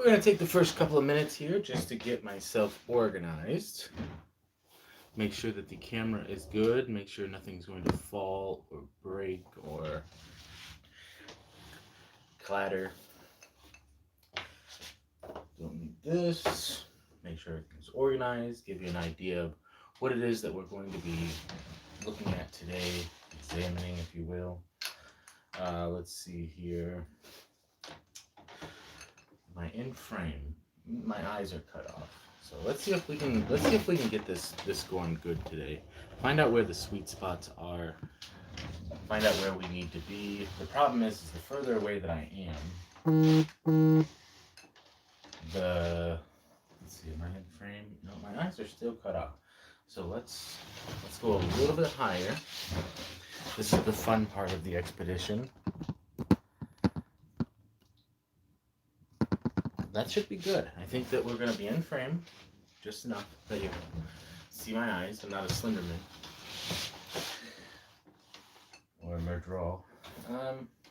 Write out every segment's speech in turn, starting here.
We're going to take the first couple of minutes here just to get myself organized. Make sure that the camera is good. Make sure nothing's going to fall or break or clatter. Don't need this. Make sure everything's organized. Give you an idea of what it is that we're going to be looking at today, examining, if you will. Let's see here. My in frame. My eyes are cut off. So let's see if we can get this going good today. Find out where the sweet spots are. Find out where we need to be. The problem is the further away that I am, let's see, am I in frame? No, my eyes are still cut off. So let's go a little bit higher. This is the fun part of the expedition. That should be good. I think that we're going to be in frame just enough that you see my eyes. I'm not a Slenderman or a murderer.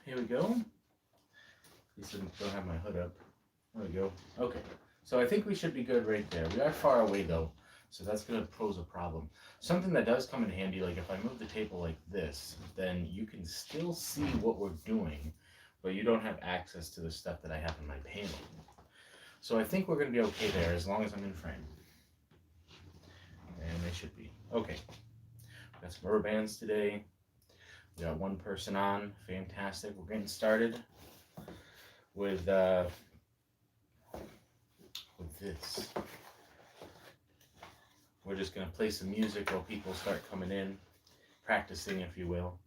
Here we go. At least I don't have my hood up. There we go. Okay. So I think we should be good right there. We are far away though, so that's going to pose a problem. Something that does come in handy, like if I move the table like this, then you can still see what we're doing, but you don't have access to the stuff that I have in my panel. So I think we're going to be okay there as long as I'm in frame. And they should be. Okay. Got some rubber bands today. We got one person on. Fantastic. We're getting started with this. We're just going to play some music while people start coming in, practicing, if you will,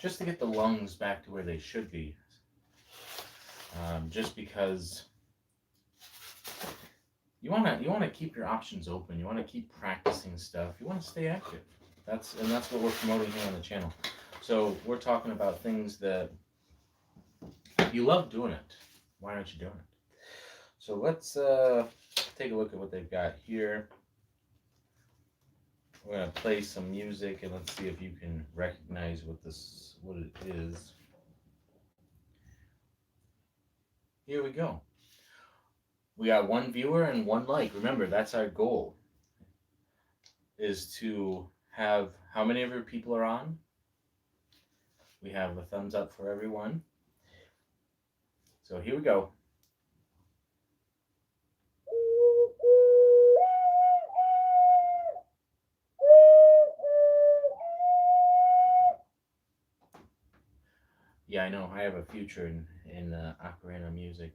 just to get the lungs back to where they should be. Just because you want to keep your options open. You want to keep practicing stuff. You want to stay active. That's what we're promoting here on the channel. So we're talking about things that you love doing it. Why aren't you doing it? So let's take a look at what they've got here. We're gonna play some music and let's see if you can recognize what it is. Here we go. We got one viewer and one like. Remember, that's our goal. Is to have how many of your people are on? We have a thumbs up for everyone. So here we go. Yeah, I know. I have a future in Ocarina music.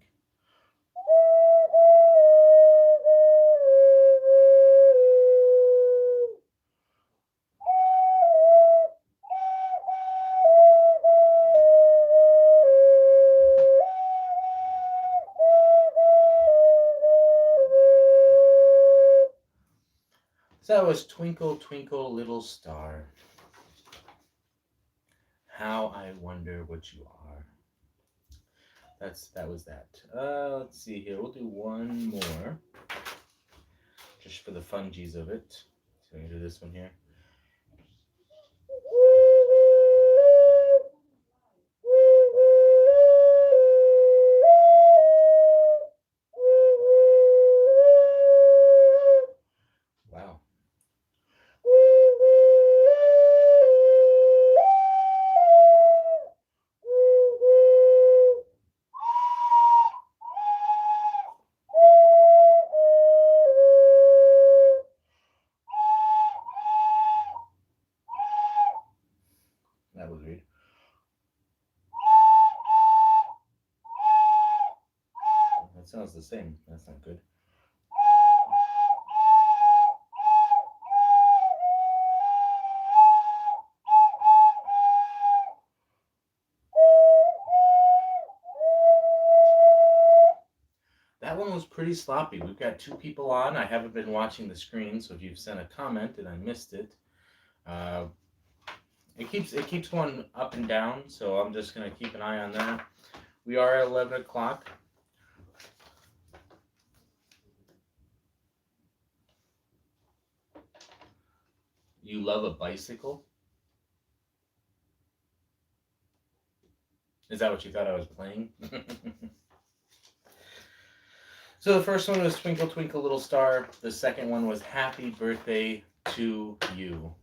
So that was Twinkle, Twinkle, Little Star. How I wonder what you are. That was that. Let's see here. We'll do one more. Just for the fungies of it. So I'm going to do this one here. Wow. That was weird. That sounds the same. That's not good. That one was pretty sloppy. We've got two people on. I haven't been watching the screen, so if you've sent a comment and I missed it, it keeps going up and down, so I'm just going to keep an eye on that. We are at 11 o'clock. You love a bicycle? Is that what you thought I was playing? So the first one was Twinkle Twinkle Little Star. The second one was Happy Birthday to You.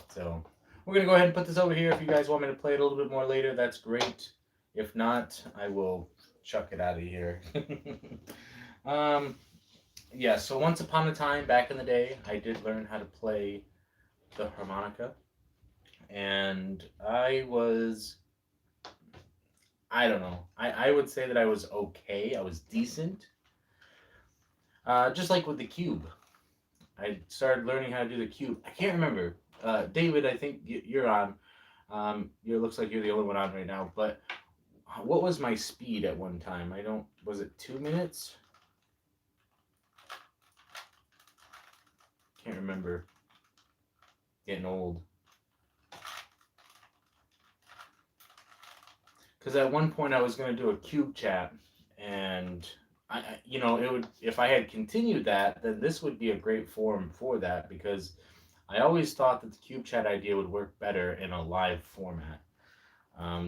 So we're going to go ahead and put this over here. If you guys want me to play it a little bit more later, that's great. If not, I will chuck it out of here. Yeah, so once upon a time, back in the day, I did learn how to play the harmonica. And I don't know. I would say that I was okay. I was decent. Just like with the cube. I started learning how to do the cube. I can't remember. David, I think you're on. It looks like you're the only one on right now. But what was my speed at one time? I don't. Was it 2 minutes? Can't remember. Getting old. Because at one point I was going to do a cube chat, and it would, if I had continued that, then this would be a great forum for that, because I always thought that the cube chat idea would work better in a live format.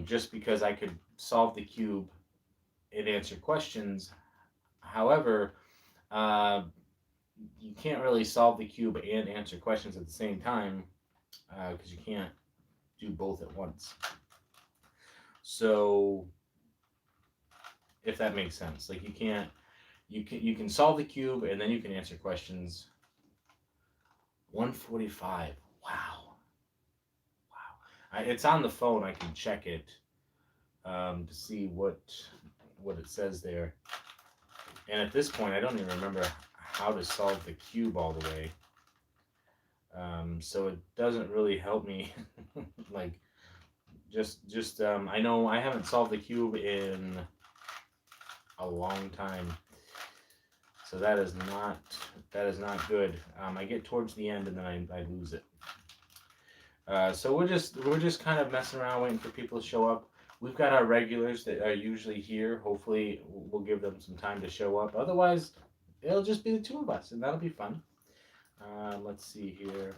Just because I could solve the cube and answer questions. However, you can't really solve the cube and answer questions at the same time, because you can't do both at once. So, if that makes sense, like you can solve the cube and then you can answer questions. 145. Wow. It's on the phone. I can check it to see what it says there. And at this point, I don't even remember how to solve the cube all the way. So it doesn't really help me. Like, just I know I haven't solved the cube in a long time, so that is not good. I get towards the end and then I lose it. So we're just kind of messing around, waiting for people to show up. We've got our regulars that are usually here. Hopefully we'll give them some time to show up. Otherwise, it'll just be the two of us, and that'll be fun. Let's see here.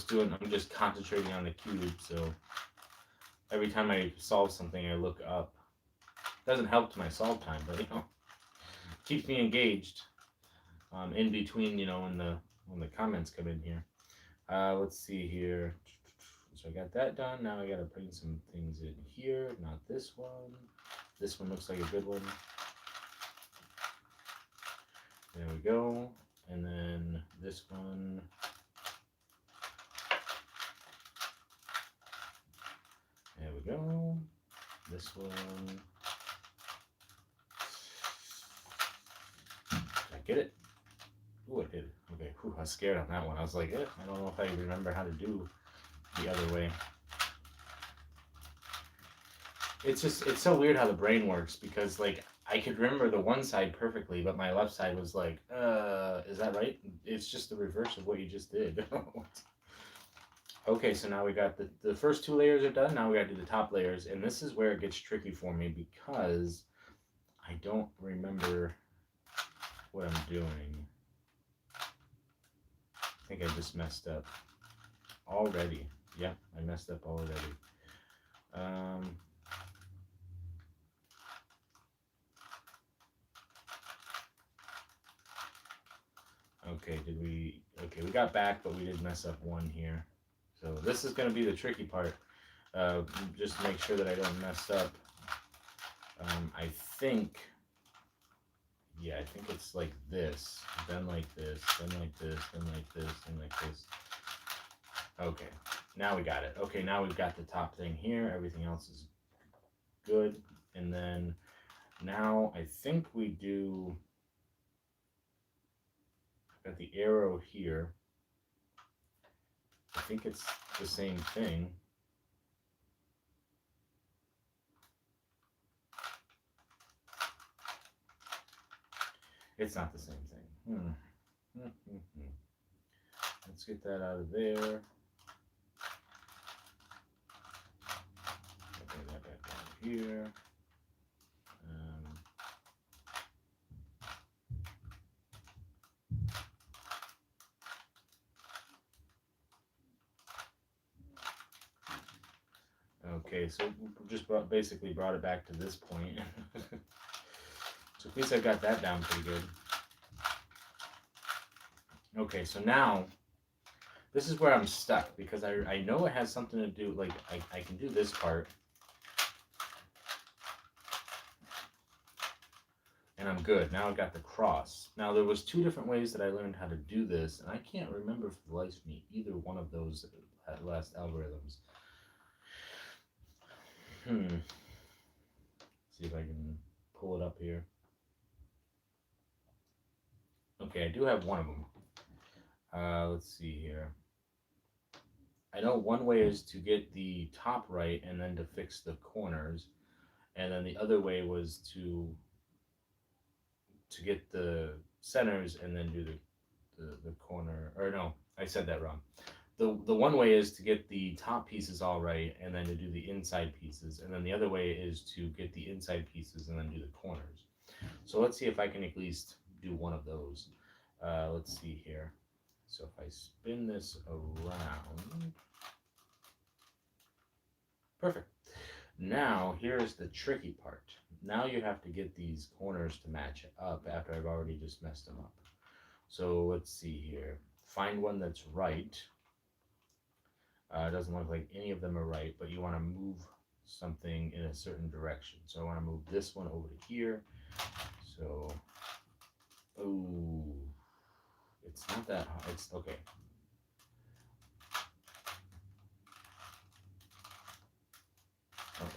I'm just concentrating on the cube, so every time I solve something, I look up. Doesn't help to my solve time, but keeps me engaged. In between, when the comments come in here. Let's see here. So I got that done. Now I got to bring some things in here. Not this one. This one looks like a good one. There we go. And then this one. There we go. This one. Did I get it? Ooh, I did. Okay, I was scared on that one. I was like, I don't know if I remember how to do the other way. It's so weird how the brain works, because like I could remember the one side perfectly, but my left side was like, is that right? It's just the reverse of what you just did. Okay, so now we got the first two layers are done. Now we got to do the top layers, and this is where it gets tricky for me, because I don't remember what I'm doing. I think I just messed up already. Yeah, I messed up already. Okay, we got back, but we did mess up one here. So this is going to be the tricky part. Just make sure that I don't mess up. I think it's like this, then like this, then like this, then like this, then like this. Okay, now we got it. Okay, now we've got the top thing here. Everything else is good. And then now I think we do, got the arrow here. I think it's the same thing. It's not the same thing. Let's get that out of there. Okay, that back down here. Okay, so just basically brought it back to this point. So at least I got that down pretty good. Okay, so now this is where I'm stuck because I know it has something to do, like I can do this part. And I'm good. Now I've got the cross. Now there was 2 different ways that I learned how to do this, and I can't remember for the life of me either one of those last algorithms. See if I can pull it up here. Okay, I do have one of them. Let's see here. I know one way is to get the top right and then to fix the corners, and then the other way was to get the centers and then do the corner. Or no, I said that wrong. The one way is to get the top pieces all right and then to do the inside pieces, and then the other way is to get the inside pieces and then do the corners. So let's see if I can at least do one of those. Let's see here. So if I spin this around, perfect. Now here's the tricky part. Now you have to get these corners to match up after I've already just messed them up. So let's see here. Find one that's right. It doesn't look like any of them are right, but you want to move something in a certain direction. So I want to move this one over to here. So, oh, it's not that hard. It's okay. Oh,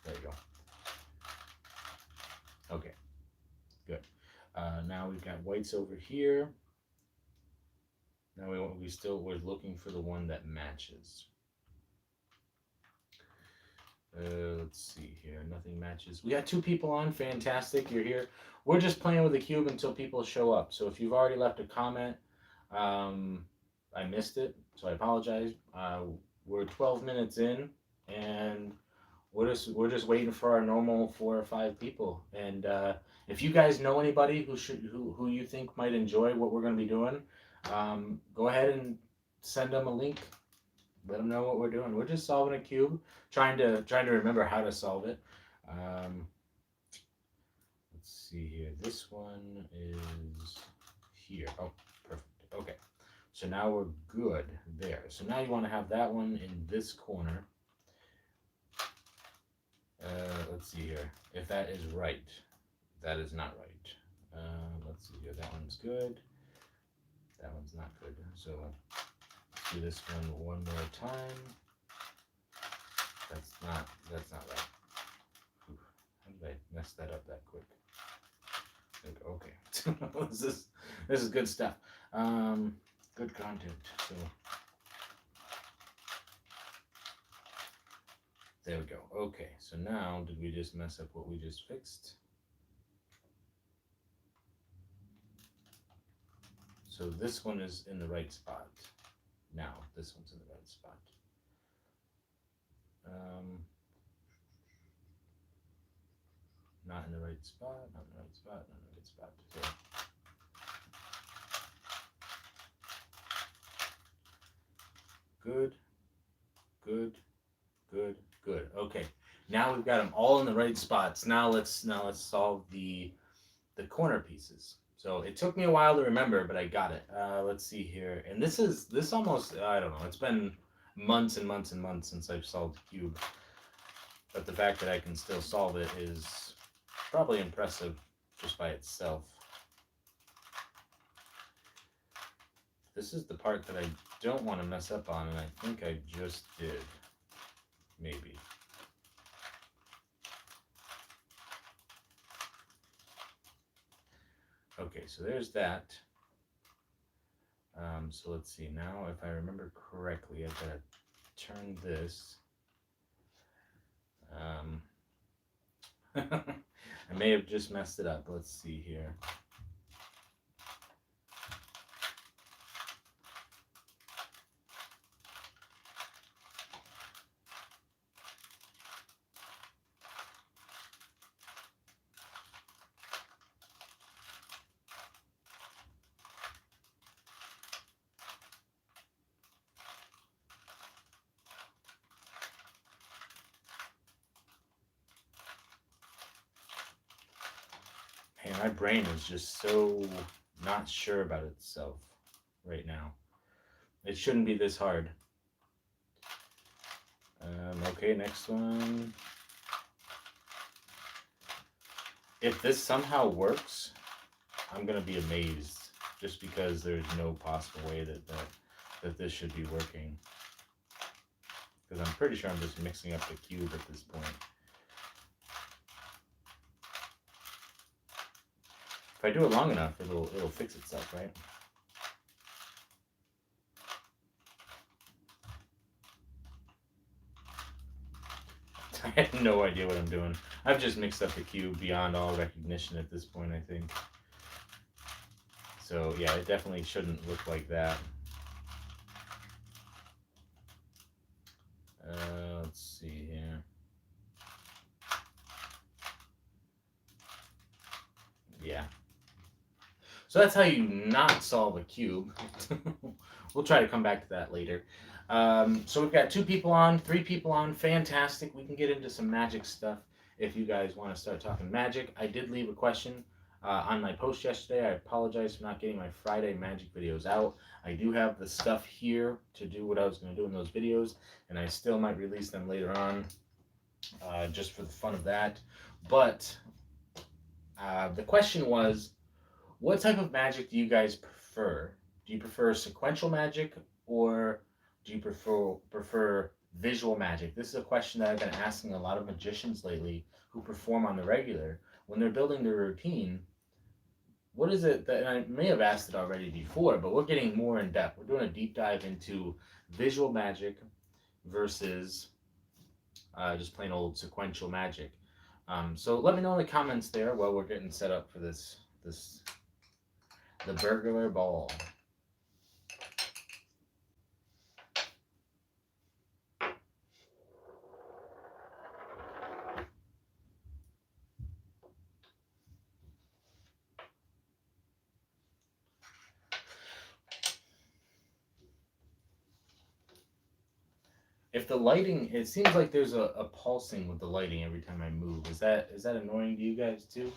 there you go. Okay, good. Now we've got whites over here. Now we're looking for the one that matches. Let's see here. Nothing matches. We got 2 people on. Fantastic. You're here. We're just playing with the cube until people show up. So if you've already left a comment, I missed it, so I apologize. We're 12 minutes in, and we're just waiting for our normal 4 or 5 people. And if you guys know anybody who you think might enjoy what we're going to be doing, go ahead and send them a link. Let them know what we're doing. We're just solving a cube, trying to remember how to solve it. Let's see here. This one is here. Oh, perfect. Okay. So now we're good there. So now you want to have that one in this corner. Let's see here. If that is right. That is not right. Let's see here. That one's good. That one's not good. So let's do this one more time. That's not right. Oof. How did I mess that up that quick? Okay. This is good stuff. Good content. So there we go. Okay. So now, did we just mess up what we just fixed? So this one is in the right spot. Now this one's in the right spot. Not in the right spot. Not in the right spot. Not in the right spot. So, good, good, good, good. Okay, now we've got them all in the right spots. Now let's solve the corner pieces. So it took me a while to remember, but I got it. Let's see here, and this almost, I don't know. It's been months and months and months since I've solved the cube, but the fact that I can still solve it is probably impressive just by itself. This is the part that I don't want to mess up on, and I think I just did. Maybe. Okay, so there's that. So let's see. Now, if I remember correctly, I've got to turn this. I may have just messed it up. Let's see here. My brain is just so not sure about itself right now. It shouldn't be this hard. Okay, next one. If this somehow works, I'm gonna be amazed, just because there's no possible way that this should be working. Because I'm pretty sure I'm just mixing up the cube at this point. If I do it long enough, it'll fix itself, right? I have no idea what I'm doing. I've just mixed up the cube beyond all recognition at this point, I think. So yeah, it definitely shouldn't look like that. Let's see here. Yeah. So that's how you not solve a cube. We'll try to come back to that later. So we've got 2 people on, 3 people on. Fantastic. We can get into some magic stuff if you guys want to start talking magic. I did leave a question on my post yesterday. I apologize for not getting my Friday magic videos out. I do have the stuff here to do what I was going to do in those videos, and I still might release them later on just for the fun of that. But the question was, what type of magic do you guys prefer? Do you prefer sequential magic, or do you prefer visual magic? This is a question that I've been asking a lot of magicians lately who perform on the regular. When they're building their routine, what is it that, and I may have asked it already before, but we're getting more in depth. We're doing a deep dive into visual magic versus just plain old sequential magic. So let me know in the comments there while we're getting set up for the burglar ball. If the lighting, it seems like there's a pulsing with the lighting every time I move. Is that annoying to you guys too?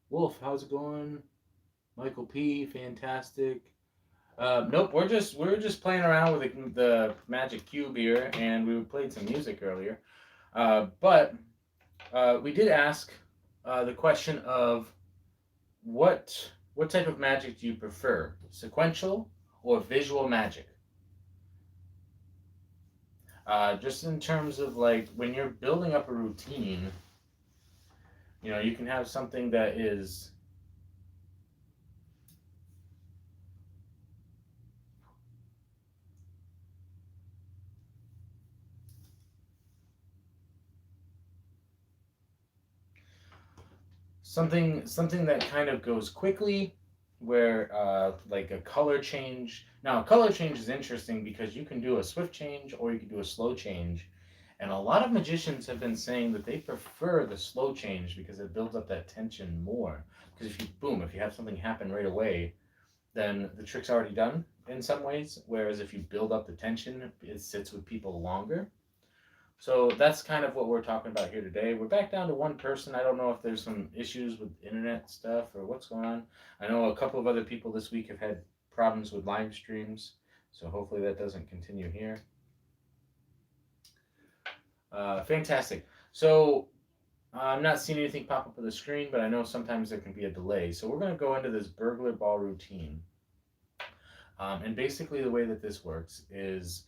Wolf, how's it going? Michael P, fantastic. Nope, we're just playing around with the magic cube here, and we played some music earlier. But we did ask the question of what type of magic do you prefer, sequential or visual magic? Just in terms of like when you're building up a routine, you know, you can have something that is something that kind of goes quickly, where like a color change. Now, a color change is interesting because you can do a swift change or you can do a slow change. And a lot of magicians have been saying that they prefer the slow change because it builds up that tension more. Because if you have something happen right away, then the trick's already done in some ways. Whereas if you build up the tension, it sits with people longer. So that's kind of what we're talking about here today. We're back down to 1 person. I don't know if there's some issues with internet stuff or what's going on. I know a couple of other people this week have had problems with live streams, so hopefully that doesn't continue here. Fantastic. So I'm not seeing anything pop up on the screen, but I know sometimes there can be a delay. So we're going to go into this burglar ball routine. And basically the way that this works is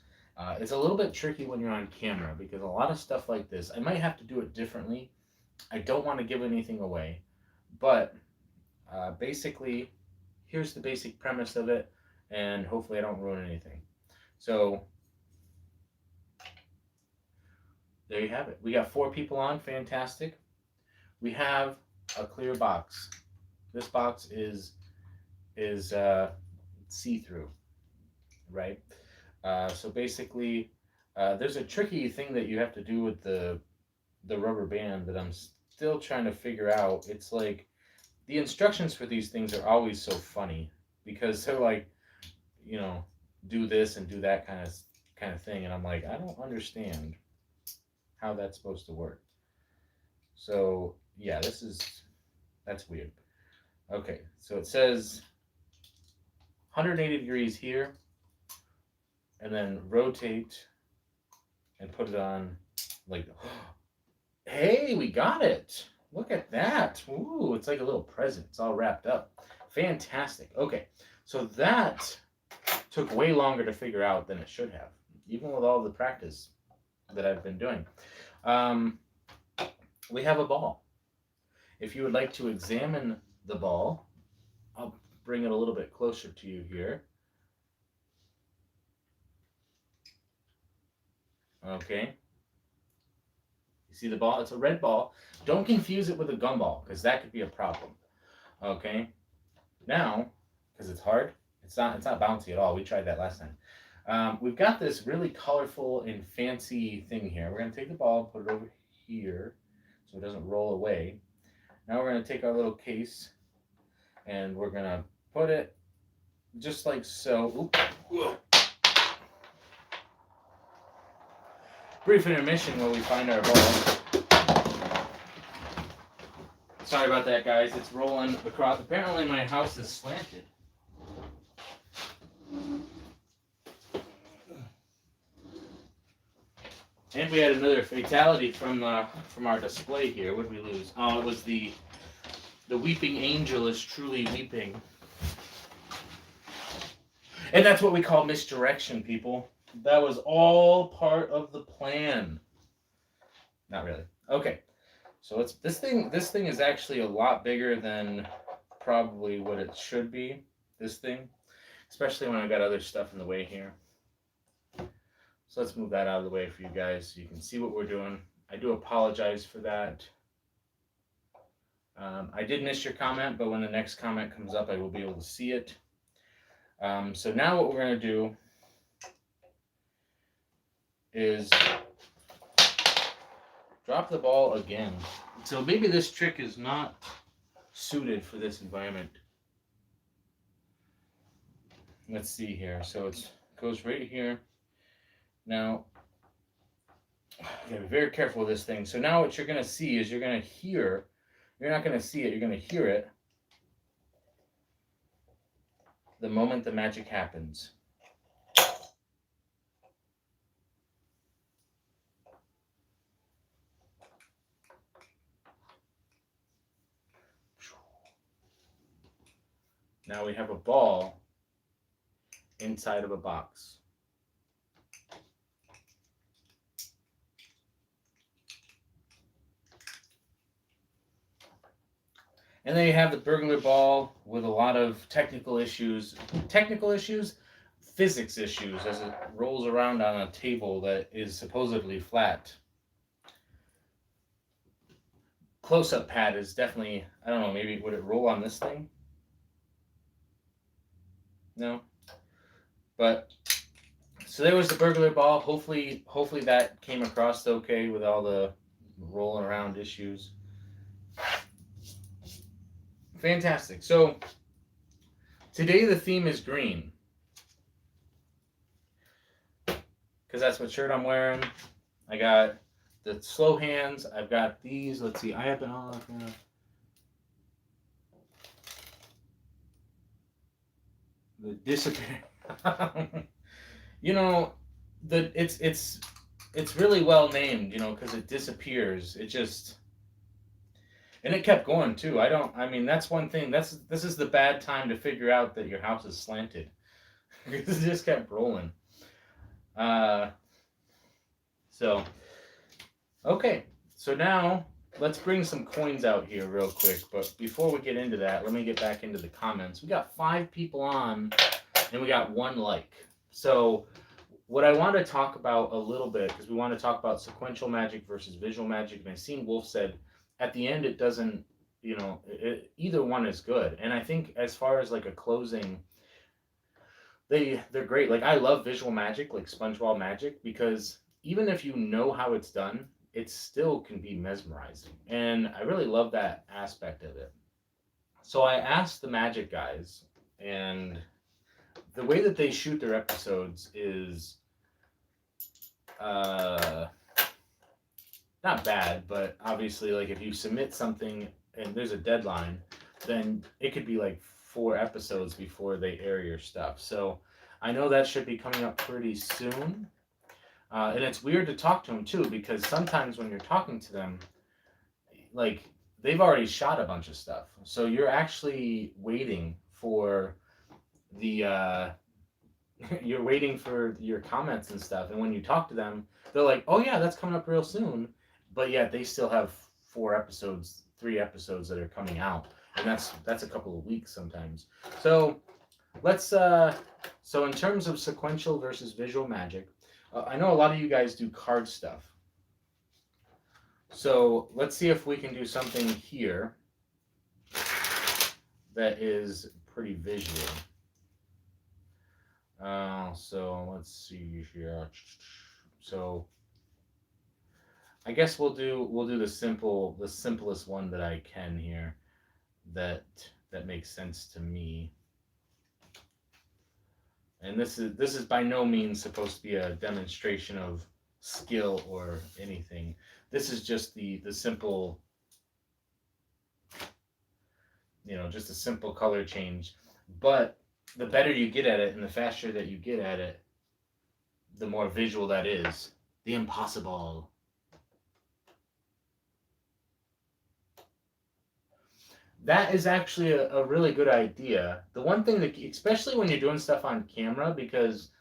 it's a little bit tricky when you're on camera because a lot of stuff like this, I might have to do it differently. I don't want to give anything away, but basically here's the basic premise of it, and hopefully I don't ruin anything. So there you have it. We got 4 people on. Fantastic. We have a clear box. This box is see-through, right? So basically, there's a tricky thing that you have to do with the rubber band that I'm still trying to figure out. It's like the instructions for these things are always so funny because they're like, you know, do this and do that kind of thing. And I'm like, I don't understand how that's supposed to work. So yeah, that's weird. Okay, so it says 180 degrees here, and then rotate and put it on like, hey, we got it. Look at that. Ooh, it's like a little present. It's all wrapped up. Fantastic. Okay, so that took way longer to figure out than it should have, even with all the practice that I've been doing. We have a ball. If you would like to examine the ball, I'll bring it a little bit closer to you here. Okay. You see the ball? It's a red ball. Don't confuse it with a gumball, because that could be a problem. Okay. Now, because it's hard, it's not bouncy at all. We tried that last time. We've got this really colorful and fancy thing here. We're going to take the ball and put it over here so it doesn't roll away. Now we're going to take our little case and we're going to put it just like so. Oop. Brief intermission while we find our ball. Sorry about that, guys. It's rolling across. Apparently my house is slanted. And we had another fatality from our display here. What did we lose? Oh, it was the weeping angel is truly weeping. And that's what we call misdirection, people. That was all part of the plan. Not really. Okay. So this thing is actually a lot bigger than probably what it should be. This thing, especially when I got other stuff in the way here. So let's move that out of the way for you guys so you can see what we're doing. I do apologize for that. I did miss your comment, but when the next comment comes up, I will be able to see it. So now what we're going to do is drop the ball again. So maybe this trick is not suited for this environment. Let's see here. So it goes right here. Now, you gotta be very careful with this thing. So now what you're going to see is you're going to hear, you're not going to see it, you're going to hear it the moment the magic happens. Now we have a ball inside of a box. And then you have the burglar ball with a lot of technical issues, physics issues as it rolls around on a table that is supposedly flat. Close-up pad is definitely, I don't know, maybe would it roll on this thing? No. But so there was the burglar ball. Hopefully that came across okay with all the rolling around issues. Fantastic. So today the theme is green, because that's what shirt I'm wearing. I got the slow hands. I've got these. Let's see. I have been all the disappear. You know, it's really well named. You know, because it disappears. It just. And it kept going too. I mean, that's one thing. This is the bad time to figure out that your house is slanted. Because it just kept rolling. So, okay. So now, let's bring some coins out here real quick. But before we get into that, let me get back into the comments. We got 5 people on, and we got 1 like. So, what I want to talk about a little bit, because we want to talk about sequential magic versus visual magic. And I seen Wolf said, at the end, it doesn't, you know, either one is good. And I think as far as like a closing, they're great. Like I love visual magic, like SpongeBob magic, because even if you know how it's done, it still can be mesmerizing. And I really love that aspect of it. So I asked the magic guys, and the way that they shoot their episodes is not bad, but obviously, like, if you submit something and there's a deadline, then it could be like 4 episodes before they air your stuff. So I know that should be coming up pretty soon. And it's weird to talk to them too, because sometimes when you're talking to them, like, they've already shot a bunch of stuff. So you're actually waiting for the you're waiting for your comments and stuff. And when you talk to them, they're like, "Oh yeah, that's coming up real soon," but yet they still have 4 episodes, 3 episodes that are coming out, and that's a couple of weeks sometimes. So let's so in terms of sequential versus visual magic, I know a lot of you guys do card stuff. So let's see if we can do something here that is pretty visual. So let's see here. So I guess we'll do the simplest one that I can here, that makes sense to me. And this is by no means supposed to be a demonstration of skill or anything. This is just the simple, just a simple color change. But the better you get at it and the faster that you get at it, the more visual that is. The impossible. That is actually a really good idea. The one thing that, especially when you're doing stuff on camera, because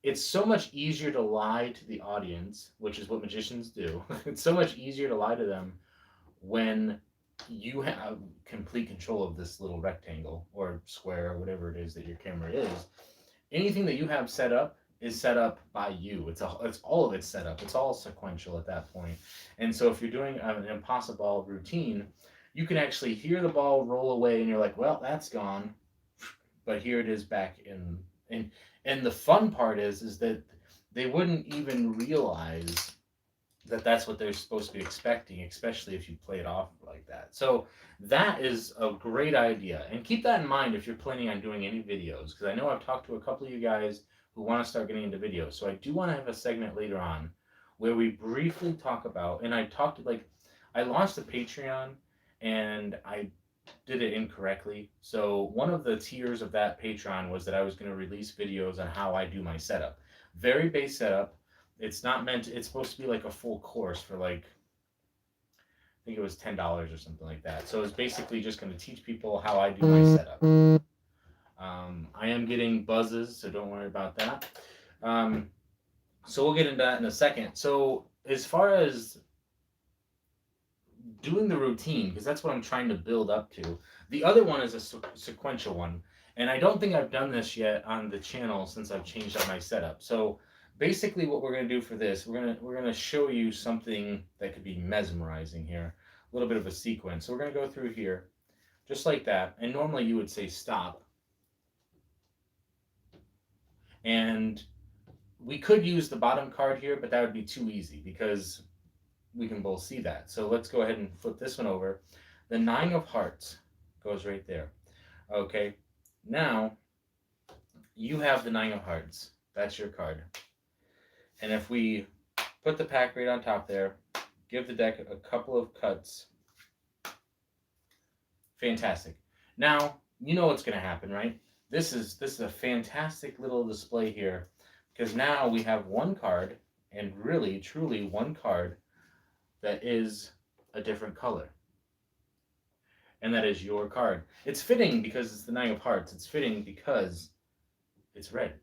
it's so much easier to lie to the audience, which is what magicians do. It's so much easier to lie to them when you have complete control of this little rectangle or square or whatever it is that your camera is. Anything that you have set up is set up by you. It's all of it's set up. It's all sequential at that point. And so if you're doing an impossible routine, you can actually hear the ball roll away and you're like, well, that's gone. But here it is back in. And the fun part is that they wouldn't even realize that that's what they're supposed to be expecting, especially if you play it off like that. So that is a great idea. And keep that in mind if you're planning on doing any videos, because I know I've talked to a couple of you guys who want to start getting into videos. So I do want to have a segment later on where we briefly talk about, and I launched a Patreon and I did it incorrectly. So one of the tiers of that Patreon was that I was going to release videos on how I do my setup. Very base setup. It's supposed to be like a full course for like, I think it was $10 or something like that. So it's basically just going to teach people how I do my setup. I am getting buzzes, so don't worry about that. So we'll get into that in a second. So as far as doing the routine, because that's what I'm trying to build up to. The other one is a sequential one, and I don't think I've done this yet on the channel since I've changed up my setup. So basically what we're going to do for this, we're going to show you something that could be mesmerizing here, a little bit of a sequence. So we're going to go through here just like that, and normally you would say stop, and we could use the bottom card here, but that would be too easy because we can both see that. So let's go ahead and flip this one over. The 9 of Hearts goes right there. Okay, now you have the 9 of Hearts. That's your card. And if we put the pack right on top there, give the deck a couple of cuts. Fantastic. Now, you know what's going to happen, right? This is a fantastic little display here, because now we have one card, and really, truly one card that is a different color. And that is your card. It's fitting because it's the 9 of Hearts. It's fitting because it's red.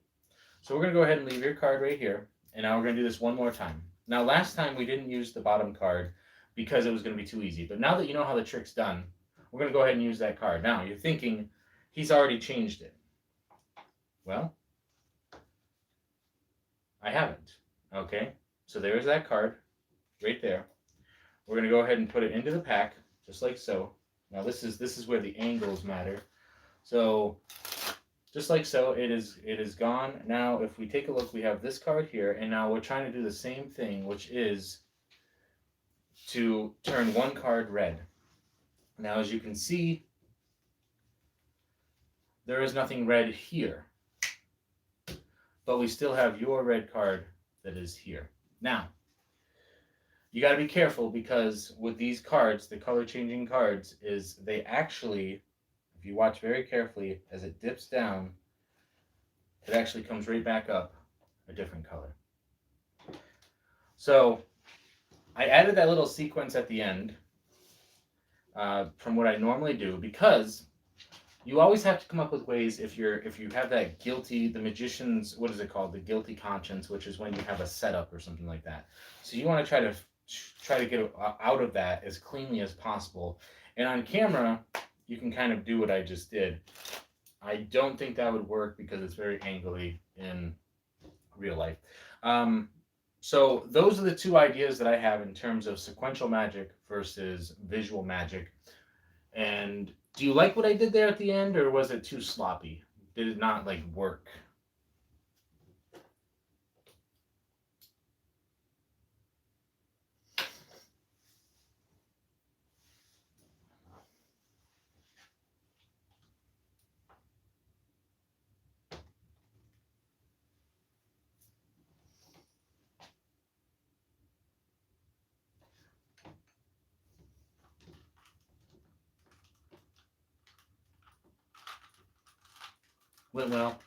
So we're going to go ahead and leave your card right here. And now we're going to do this one more time. Now, last time we didn't use the bottom card because it was going to be too easy. But now that you know how the trick's done, we're going to go ahead and use that card. Now, you're thinking, he's already changed it. Well, I haven't. Okay? So there's that card right there. We're going to go ahead and put it into the pack, just like so. Now this is where the angles matter. So just like so, it is gone. Now if we take a look, we have this card here, and now we're trying to do the same thing, which is to turn one card red. Now as you can see, there is nothing red here. but we still have your red card that is here. Now, you got to be careful because with these cards, the color changing cards, is they actually, if you watch very carefully, as it dips down, it actually comes right back up a different color. So I added that little sequence at the end from what I normally do because you always have to come up with ways if you have that guilty, the magician's, what is it called, the guilty conscience, which is when you have a setup or something like that. So you want to try to get out of that as cleanly as possible. And on camera, you can kind of do what I just did. I don't think that would work because it's very angly in real life. So those are the two ideas that I have in terms of sequential magic versus visual magic. And do you like what I did there at the end, or was it too sloppy? Did it not like work? Went well.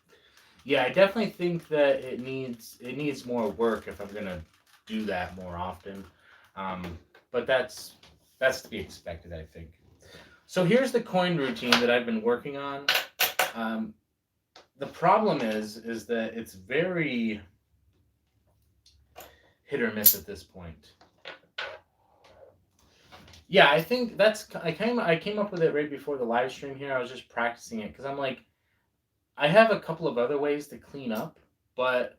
Yeah, I definitely think that it needs more work if I'm gonna do that more often. But that's to be expected, I think. So here's the coin routine that I've been working on. Um, the problem is that it's very hit or miss at this point. Yeah, I think I came up with it right before the live stream here. I was just practicing it because I'm like, I have a couple of other ways to clean up, but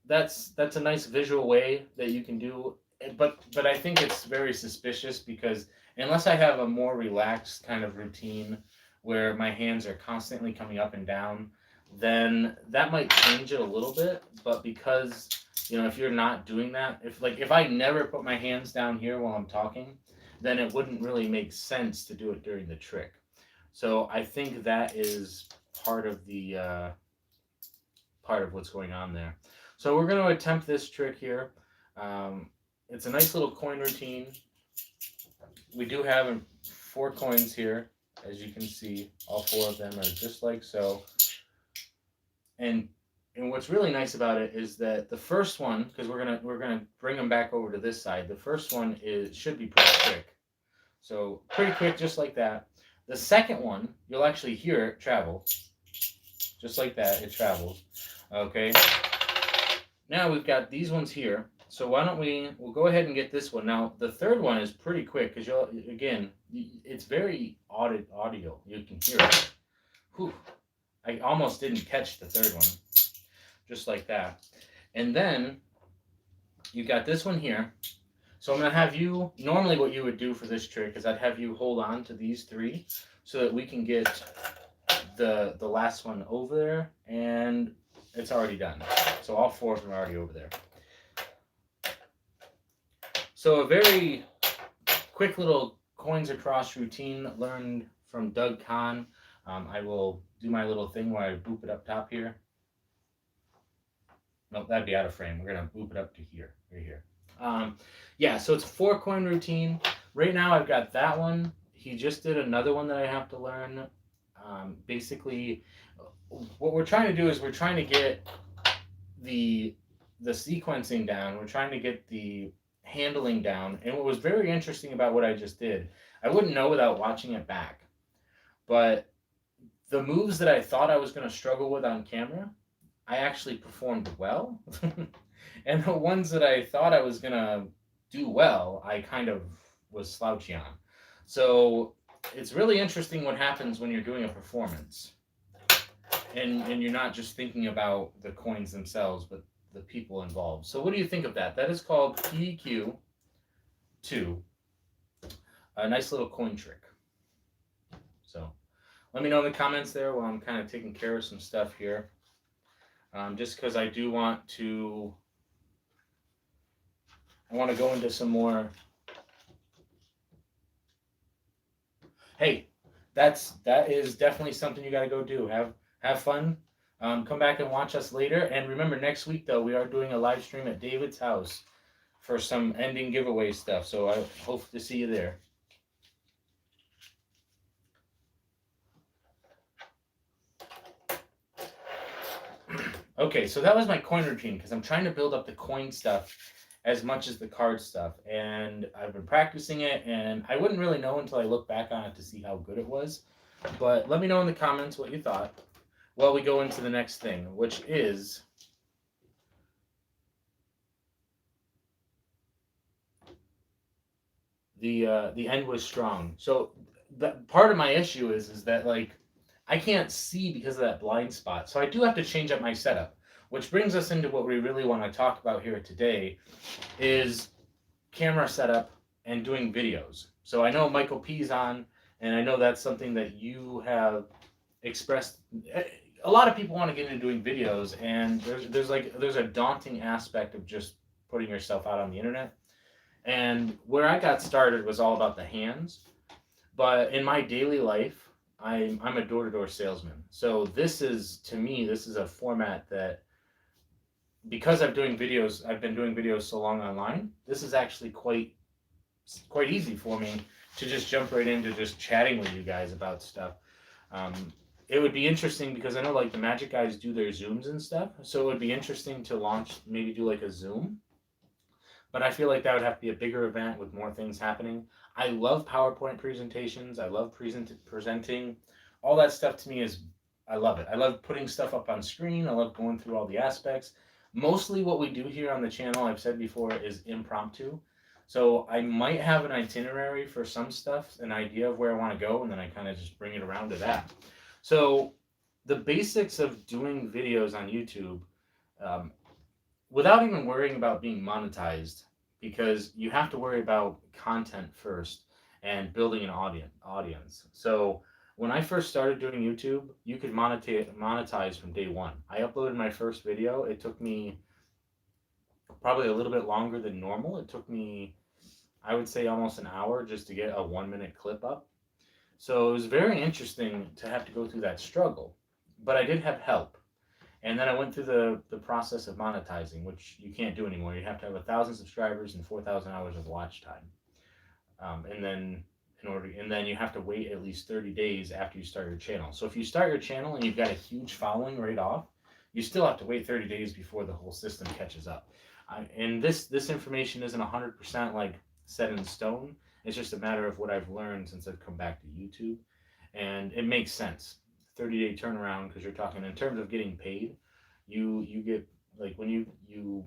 that's a nice visual way that you can do. But I think it's very suspicious because unless I have a more relaxed kind of routine where my hands are constantly coming up and down, then that might change it a little bit. But because if you're not doing that, if I never put my hands down here while I'm talking, then it wouldn't really make sense to do it during the trick. So I think that is part of the part of what's going on there. So we're going to attempt this trick here. It's a nice little coin routine. We do have 4 coins here, as you can see. All 4 of them are just like so. And what's really nice about it is that the first one, because we're gonna bring them back over to this side. The first one should be pretty quick. So pretty quick, just like that. The second one, you'll actually hear it travel. Just like that, it travels. Okay. Now we've got these ones here. So why don't we'll go ahead and get this one. Now the third one is pretty quick because it's very audio. You can hear it. Whew. I almost didn't catch the third one. Just like that. And then you got this one here. So I'm going to have you, normally what you would do for this trick is I'd have you hold on to these 3 so that we can get the last one over there, and it's already done. So all 4 of them are already over there. So a very quick little coins across routine learned from Doug Kahn. I will do my little thing where I boop it up top here. Nope, that'd be out of frame. We're going to boop it up to here, right here. Yeah, so it's a 4 coin routine. Right now I've got that one. He just did another one that I have to learn. Basically, what we're trying to do is we're trying to get the sequencing down. We're trying to get the handling down. And what was very interesting about what I just did, I wouldn't know without watching it back. But the moves that I thought I was going to struggle with on camera, I actually performed well. And the ones that I thought I was going to do well, I kind of was slouchy on. So it's really interesting what happens when you're doing a performance. And you're not just thinking about the coins themselves, but the people involved. So what do you think of that? That is called PQ2, a nice little coin trick. So let me know in the comments there while I'm kind of taking care of some stuff here. Just because I do want to go into some more. Hey, that is definitely something you got to go do. Have fun Come back and watch us later. And remember, next week, though, we are doing a live stream at David's house for some ending giveaway stuff. So I hope to see you there. Okay, so that was my coin routine because I'm trying to build up the coin stuff as much as the card stuff. And I've been practicing it, and I wouldn't really know until I look back on it to see how good it was. But let me know in the comments what you thought while we go into the next thing, which is the end was strong. So that part of my issue is that like I can't see because of that blind spot. So I do have to change up my setup, which brings us into what we really want to talk about here today is camera setup and doing videos. So I know Michael P's on, and I know that's something that you have expressed. A lot of people want to get into doing videos, and there's a daunting aspect of just putting yourself out on the internet. And where I got started was all about the hands. But in my daily life, I'm a door-to-door salesman. So this is, to me, this is a format that, because I've been doing videos so long online, this is actually quite easy for me to just jump right into just chatting with you guys about stuff. Um, it would be interesting because I know like the Magic guys do their Zooms and stuff. So it would be interesting to maybe do like a Zoom. But I feel like that would have to be a bigger event with more things happening. I love PowerPoint presentations. I love presenting. All that stuff to me I love it. I love putting stuff up on screen. I love going through all the aspects. Mostly what we do here on the channel, I've said before, is impromptu. So I might have an itinerary for some stuff, an idea of where I want to go, and then I kind of just bring it around to that. So the basics of doing videos on YouTube, um, without even worrying about being monetized, because you have to worry about content first and building an audience. So when I first started doing YouTube, you could monetize from day one. I uploaded my first video. It took me probably a little bit longer than normal. It took me, I would say, almost an hour just to get a 1 minute clip up. So it was very interesting to have to go through that struggle. But I did have help. And then I went through the process of monetizing, which you can't do anymore. You have to have 1,000 subscribers and 4,000 hours of watch time. And then you have to wait at least 30 days after you start your channel. So if you start your channel and you've got a huge following right off, you still have to wait 30 days before the whole system catches up. And this information isn't 100% like set in stone. It's just a matter of what I've learned since I've come back to YouTube. And it makes sense. 30-day turnaround, because you're talking in terms of getting paid, you get like when you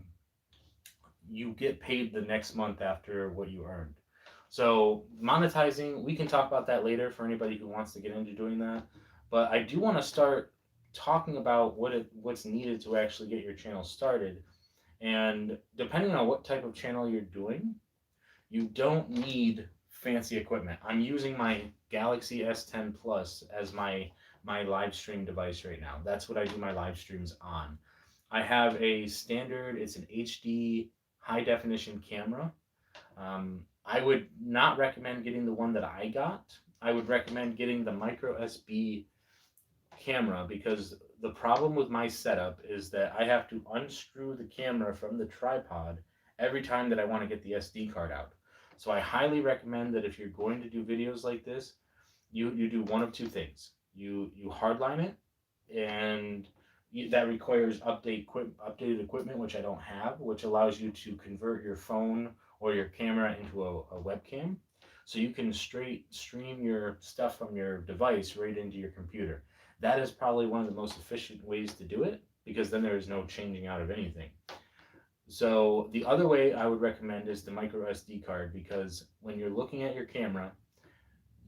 get paid the next month after what you earned. So monetizing, we can talk about that later for anybody who wants to get into doing that. But I do want to start talking about what's needed to actually get your channel started. And depending on what type of channel you're doing, you don't need fancy equipment. I'm using my Galaxy S10 Plus as my live stream device right now. That's what I do my live streams on. I have a standard, it's an HD high definition camera. I would not recommend getting the one that I got. I would recommend getting the micro SD camera, because the problem with my setup is that I have to unscrew the camera from the tripod every time that I want to get the SD card out. So I highly recommend that if you're going to do videos like this, you do one of two things. You hardline it, and that requires updated equipment, which I don't have, which allows you to convert your phone or your camera into a webcam. So you can stream your stuff from your device right into your computer. That is probably one of the most efficient ways to do it, because then there is no changing out of anything. So the other way I would recommend is the micro SD card, because when you're looking at your camera,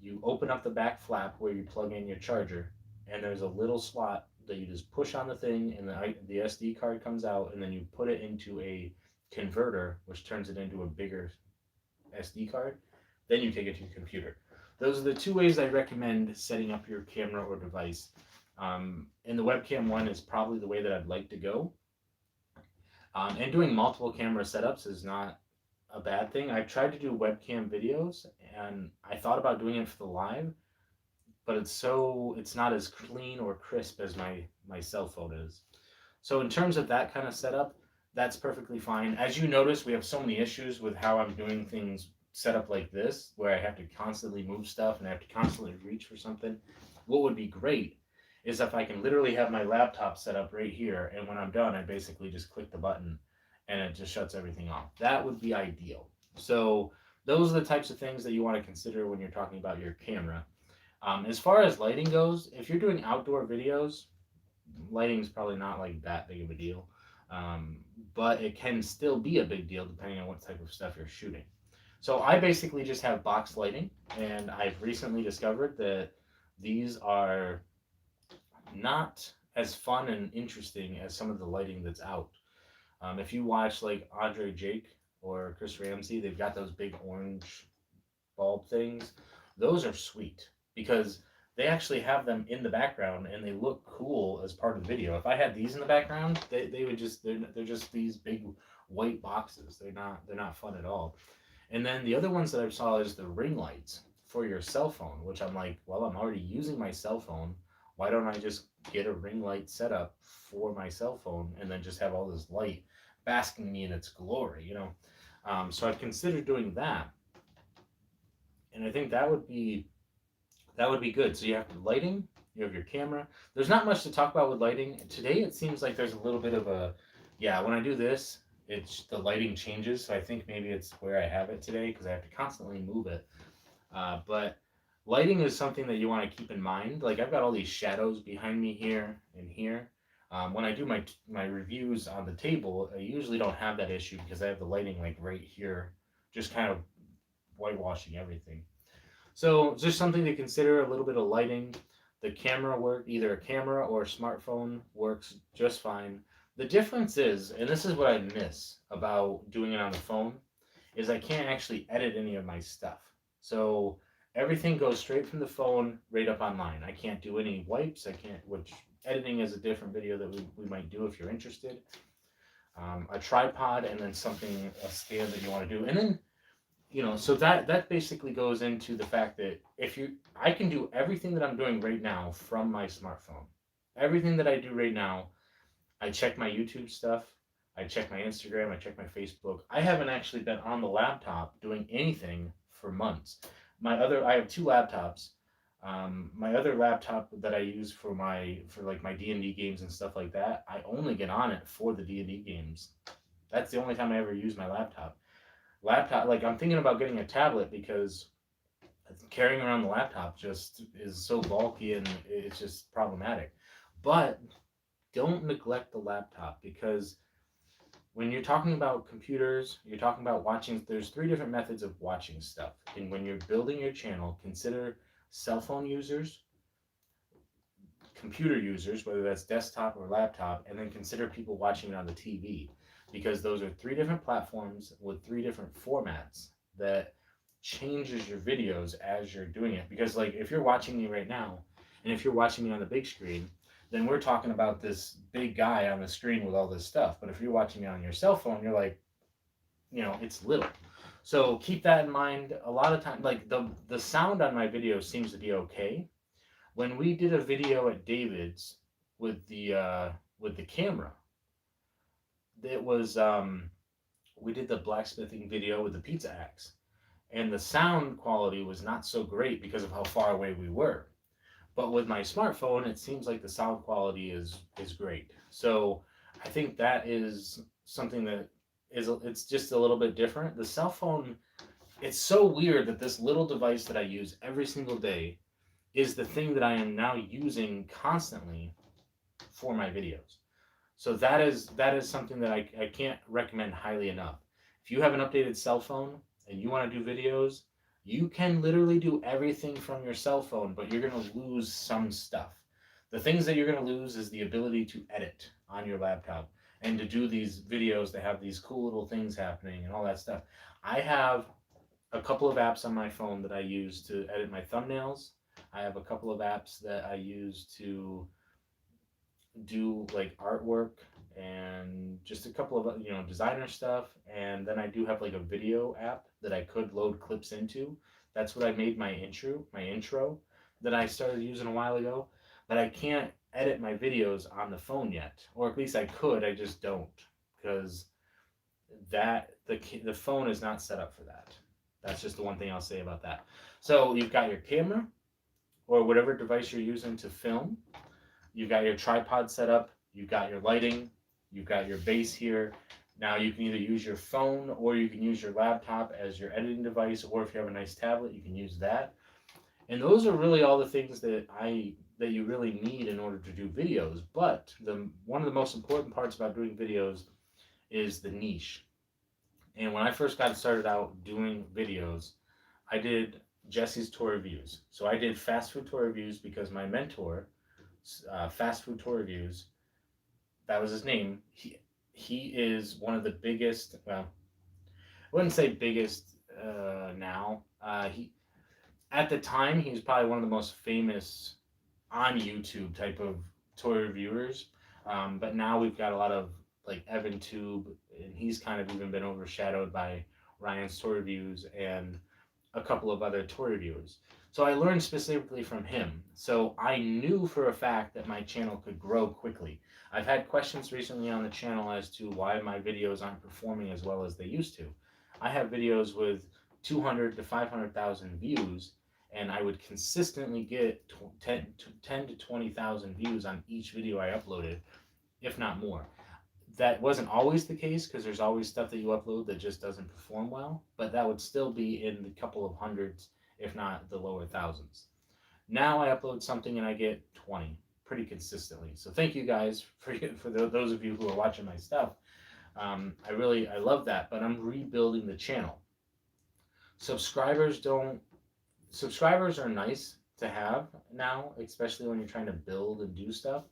you open up the back flap where you plug in your charger, and there's a little slot that you just push on the thing, and the SD card comes out, and then you put it into a converter, which turns it into a bigger SD card. Then you take it to your computer. Those are the two ways I recommend setting up your camera or device. And the webcam one is probably the way that I'd like to go. And doing multiple camera setups is not a bad thing. I've tried to do webcam videos, and I thought about doing it for the live. but it's not as clean or crisp as my cell phone is. So in terms of that kind of setup, that's perfectly fine. As you notice, we have so many issues with how I'm doing things set up like this, where I have to constantly move stuff and I have to constantly reach for something. What would be great is if I can literally have my laptop set up right here, and when I'm done, I basically just click the button and it just shuts everything off. That would be ideal. So those are the types of things that you want to consider when you're talking about your camera. As far as lighting goes, if you're doing outdoor videos, lighting's probably not like that big of a deal. Um, but it can still be a big deal depending on what type of stuff you're shooting. So I basically just have box lighting, and I've recently discovered that these are not as fun and interesting as some of the lighting that's out. If you watch like Andre Jake or Chris Ramsey, they've got those big orange bulb things. Those are sweet because they actually have them in the background and they look cool as part of the video. If I had these in the background, they would just they're just these big white boxes. They're not fun at all. And then the other ones that I saw is the ring lights for your cell phone, which I'm like, well, I'm already using my cell phone. Why don't I just get a ring light setup for my cell phone and then just have all this light basking me in its glory, you know? So I've considered doing that, and I think that would be good. So you have lighting, you have your camera. There's not much to talk about with lighting today. It seems like there's a little bit of a, yeah. When I do this, it's the lighting changes. So I think maybe it's where I have it today because I have to constantly move it. But lighting is something that you want to keep in mind. Like I've got all these shadows behind me here and here. When I do my reviews on the table, I usually don't have that issue because I have the lighting like right here, just kind of whitewashing everything. So just something to consider, a little bit of lighting. The camera work, either a camera or a smartphone works just fine. The difference is, and this is what I miss about doing it on the phone, is I can't actually edit any of my stuff. So everything goes straight from the phone right up online. I can't do any wipes. I can't, which editing is a different video that we might do if you're interested. A tripod and then something, a stand that you want to do. And then so that basically goes into the fact that if you I can do everything that I'm doing right now from my smartphone. Everything that I do right now, I check my YouTube stuff, I check my Instagram, I check my Facebook. I haven't actually been on the laptop doing anything for months. I have two laptops. My other laptop that I use for like my D&D games and stuff like that, I only get on it for the D&D games. That's the only time I ever use my laptop. Like I'm thinking about getting a tablet because carrying around the laptop just is so bulky and it's just problematic. But don't neglect the laptop because when you're talking about computers, you're talking about watching. There's three different methods of watching stuff, and when you're building your channel, consider cell phone users, computer users, whether that's desktop or laptop, and then consider people watching it on the TV, because those are three different platforms with three different formats that changes your videos as you're doing it. Because like if you're watching me right now, and if you're watching me on the big screen, then we're talking about this big guy on the screen with all this stuff. But if you're watching me on your cell phone, you're like, it's little. So keep that in mind. A lot of times, like the sound on my video seems to be okay. When we did a video at David's with the camera, it was we did the blacksmithing video with the pizza axe, and the sound quality was not so great because of how far away we were. But with my smartphone, it seems like the sound quality is great. So I think that is something that it's just a little bit different. The cell phone, it's so weird that this little device that I use every single day is the thing that I am now using constantly for my videos. So that is something that I can't recommend highly enough. If you have an updated cell phone and you want to do videos, you can literally do everything from your cell phone, but you're going to lose some stuff. The things that you're going to lose is the ability to edit on your laptop and to do these videos that have these cool little things happening and all that stuff. I have a couple of apps on my phone that I use to edit my thumbnails. I have a couple of apps that I use to do like artwork and just a couple of designer stuff, and then I do have like a video app that I could load clips into. That's what I made my intro. that I started using a while ago, but I can't edit my videos on the phone yet, or at least I could. I just don't because the phone is not set up for that. That's just the one thing I'll say about that. So you've got your camera or whatever device you're using to film. You've got your tripod set up. You've got your lighting. You've got your base here. Now you can either use your phone or you can use your laptop as your editing device, or if you have a nice tablet, you can use that. And those are really all the things that you really need in order to do videos. But the one of the most important parts about doing videos is the niche. And when I first got started out doing videos, I did Jesse's tour reviews. So I did fast food tour reviews because my mentor, fast food tour reviews, that was his name. He is one of the biggest. Well, I wouldn't say biggest now. He At the time he was probably one of the most famous on YouTube type of toy reviewers. But now we've got a lot of like Evan Tube, and he's kind of even been overshadowed by Ryan's toy reviews and a couple of other toy reviewers. So I learned specifically from him. So I knew for a fact that my channel could grow quickly. I've had questions recently on the channel as to why my videos aren't performing as well as they used to. I have videos with 200 to 500,000 views, and I would consistently get 10 to 20,000 views on each video I uploaded, if not more. That wasn't always the case because there's always stuff that you upload that just doesn't perform well, but that would still be in the couple of hundreds, if not the lower thousands. Now I upload something and I get 20 pretty consistently. So thank you guys for those of you who are watching my stuff. I love that, but I'm rebuilding the channel. Subscribers are nice to have now, especially when you're trying to build and do stuff.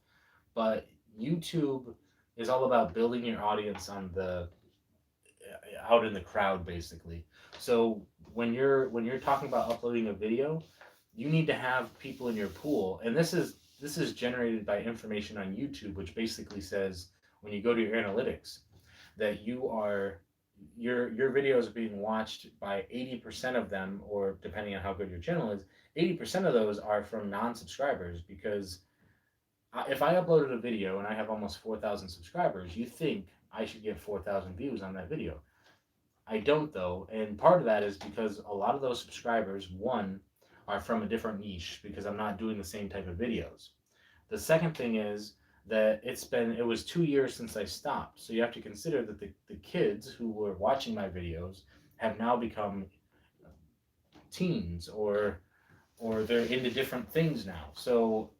But YouTube is all about building your audience out in the crowd, basically. So when you're talking about uploading a video, you need to have people in your pool, and this is generated by information on YouTube, which basically says when you go to your analytics that your videos are being watched by 80% of them, or depending on how good your channel is, 80% of those are from non-subscribers. Because if I uploaded a video and I have almost 4,000 subscribers, you think I should get 4,000 views on that video. I don't, though, and part of that is because a lot of those subscribers, one, are from a different niche because I'm not doing the same type of videos. The second thing is that it was 2 years since I stopped, so you have to consider that the kids who were watching my videos have now become teens, or they're into different things now. So,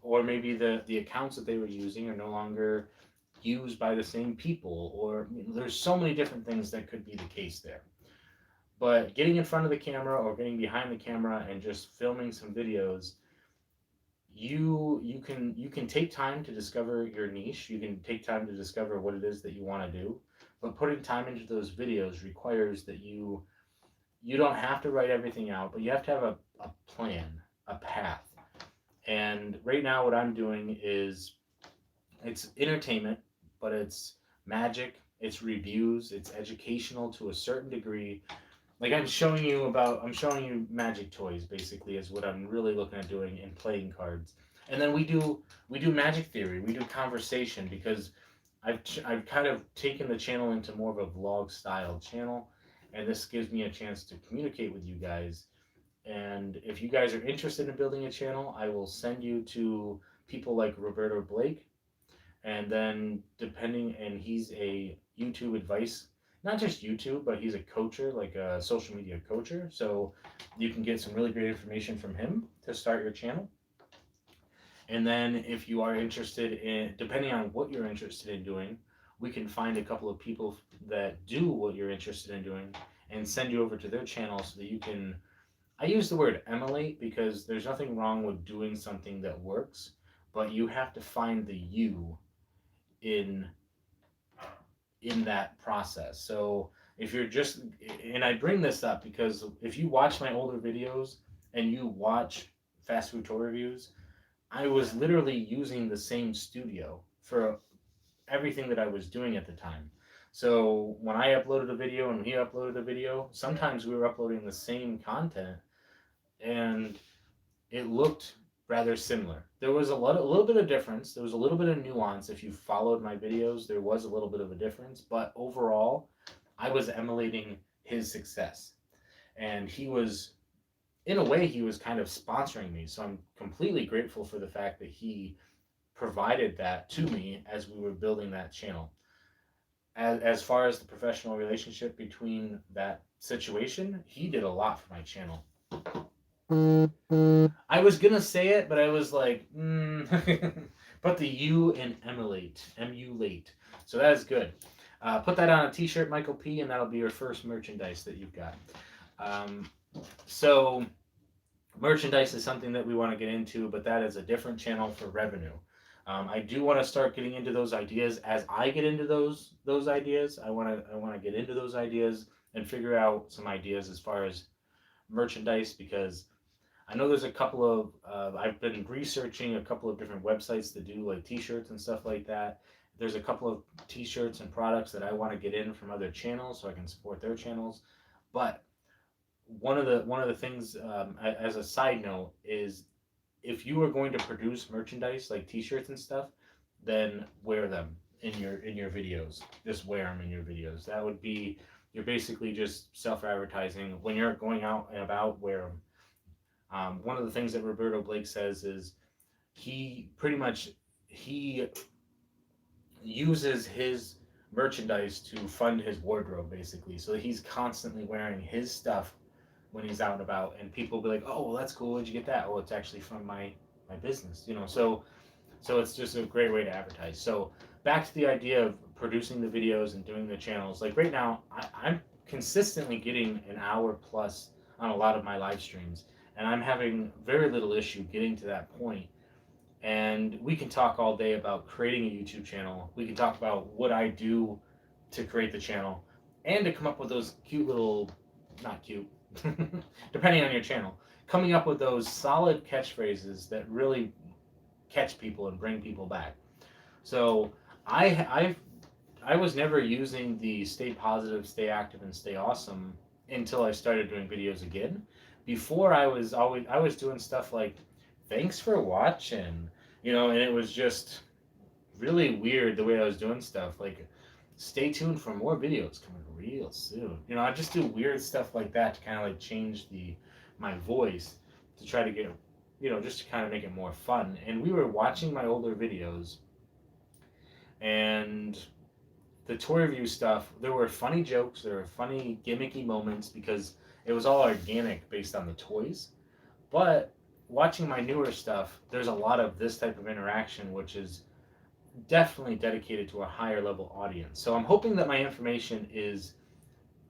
or maybe the accounts that they were using are no longer used by the same people, or there's so many different things that could be the case there. But getting in front of the camera or getting behind the camera and just filming some videos, you can take time to discover your niche. You can take time to discover what it is that you want to do. But putting time into those videos requires that you don't have to write everything out, but you have to have a plan, a path. And right now what I'm doing is, it's entertainment, but it's magic, it's reviews, it's educational to a certain degree. Like I'm showing you magic toys, basically, is what I'm really looking at doing, in playing cards. And then we do magic theory, we do conversation, because I've kind of taken the channel into more of a vlog style channel, and this gives me a chance to communicate with you guys. And if you guys are interested in building a channel, I will send you to people like Roberto Blake, and then and he's a YouTube advice, not just YouTube, but he's a coacher, like a social media coacher. So you can get some really great information from him to start your channel. And then if you are interested in, depending on what you're interested in doing, we can find a couple of people that do what you're interested in doing and send you over to their channel so that you can, I use the word emulate because there's nothing wrong with doing something that works, but you have to find the you in that process. So if you're just, and I bring this up because if you watch my older videos and you watch fast food tour reviews, I was literally using the same studio for everything that I was doing at the time. So when I uploaded a video and he uploaded a video, sometimes we were uploading the same content, and it looked rather similar. There was a little bit of difference. There was a little bit of nuance. If you followed my videos, there was a little bit of a difference. But overall, I was emulating his success. And he was, in a way, he was kind of sponsoring me. So I'm completely grateful for the fact that he provided that to me as we were building that channel. As far as the professional relationship between that situation, he did a lot for my channel. I was gonna say it, but I was like, but the U in emulate. So that is good. Put that on a t-shirt, Michael P, and that'll be your first merchandise that you've got. So merchandise is something that we want to get into, but that is a different channel for revenue. I do want to start getting into those ideas. As I get into those ideas, I want to get into those ideas and figure out some ideas as far as merchandise, because I know there's a couple of I've been researching a couple of different websites that do like t-shirts and stuff like that. There's a couple of t-shirts and products that I want to get in from other channels so I can support their channels. But one of the things, as a side note, is if you are going to produce merchandise like t-shirts and stuff, then wear them in your videos. Just wear them in your videos. That would be, you're basically just self-advertising. When you're going out and about, wear them. One of the things that Roberto Blake says is he uses his merchandise to fund his wardrobe, basically. So he's constantly wearing his stuff when he's out and about, and people will be like, "Oh, well, that's cool. Where'd you get that?" "Oh, it's actually from my business." So it's just a great way to advertise. So back to the idea of producing the videos and doing the channels. Like right now, I'm consistently getting an hour plus on a lot of my live streams, and I'm having very little issue getting to that point. And we can talk all day about creating a YouTube channel. We can talk about what I do to create the channel and to come up with those cute little, not cute, depending on your channel, coming up with those solid catchphrases that really catch people and bring people back. So I was never using the stay positive, stay active, and stay awesome until I started doing videos again. Before I was doing stuff like thanks for watching, and it was just really weird the way I was doing stuff. Like, stay tuned for more videos coming real soon. I just do weird stuff like that to kind of like change my voice to try to get, just to kind of make it more fun. And we were watching my older videos, and the toy review stuff, there were funny jokes, there were funny gimmicky moments because it was all organic based on the toys. But watching my newer stuff, there's a lot of this type of interaction, which is definitely dedicated to a higher level audience. So I'm hoping that my information is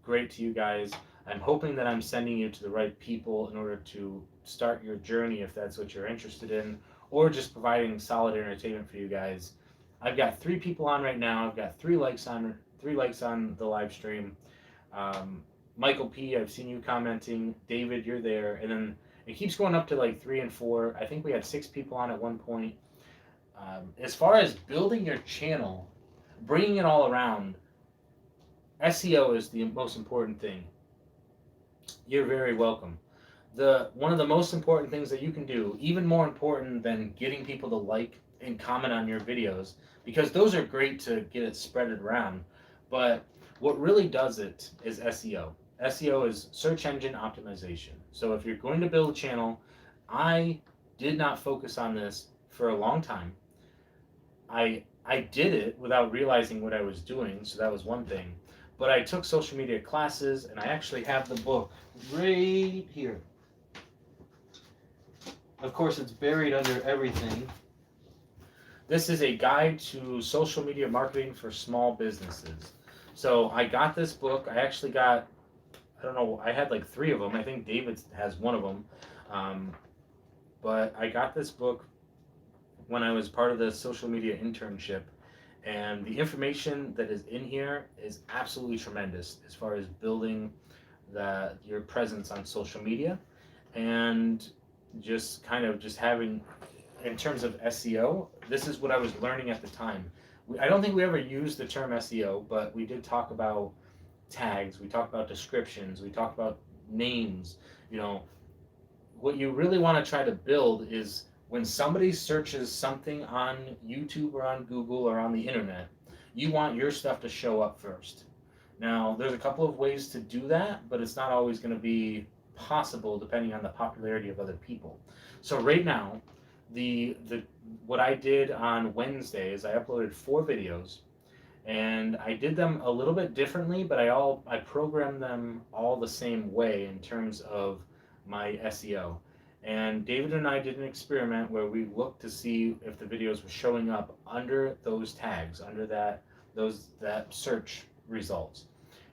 great to you guys. I'm hoping that I'm sending you to the right people in order to start your journey if that's what you're interested in, or just providing solid entertainment for you guys. I've got 3 people on right now. I've got 3 likes on the live stream. Michael P, I've seen you commenting. David, you're there. And then it keeps going up to like 3 and 4. I think we had 6 people on at one point. As far as building your channel, bringing it all around, SEO is the most important thing. You're very welcome. One of the most important things that you can do, even more important than getting people to like and comment on your videos, because those are great to get it spread around, but what really does it is SEO. SEO is search engine optimization. So if you're going to build a channel, I did not focus on this for a long time. I did it without realizing what I was doing, so that was one thing. But I took social media classes, and I actually have the book right here. Of course, it's buried under everything. This is a guide to social media marketing for small businesses. So I got this book. I actually got, I don't know, I had like 3 of them. I think David has one of them. But I got this book when I was part of the social media internship, and the information that is in here is absolutely tremendous as far as building your presence on social media, and just kind of just having, in terms of SEO, this is what I was learning at the time. I don't think we ever used the term SEO, but we did talk about tags, we talked about descriptions, we talked about names, what you really want to try to build is when somebody searches something on YouTube or on Google or on the internet, you want your stuff to show up first. Now, there's a couple of ways to do that, but it's not always going to be possible depending on the popularity of other people. So right now, the what I did on Wednesday is I uploaded 4 videos, and I did them a little bit differently, but I programmed them all the same way in terms of my SEO. And David and I did an experiment where we looked to see if the videos were showing up under those tags, under that search results.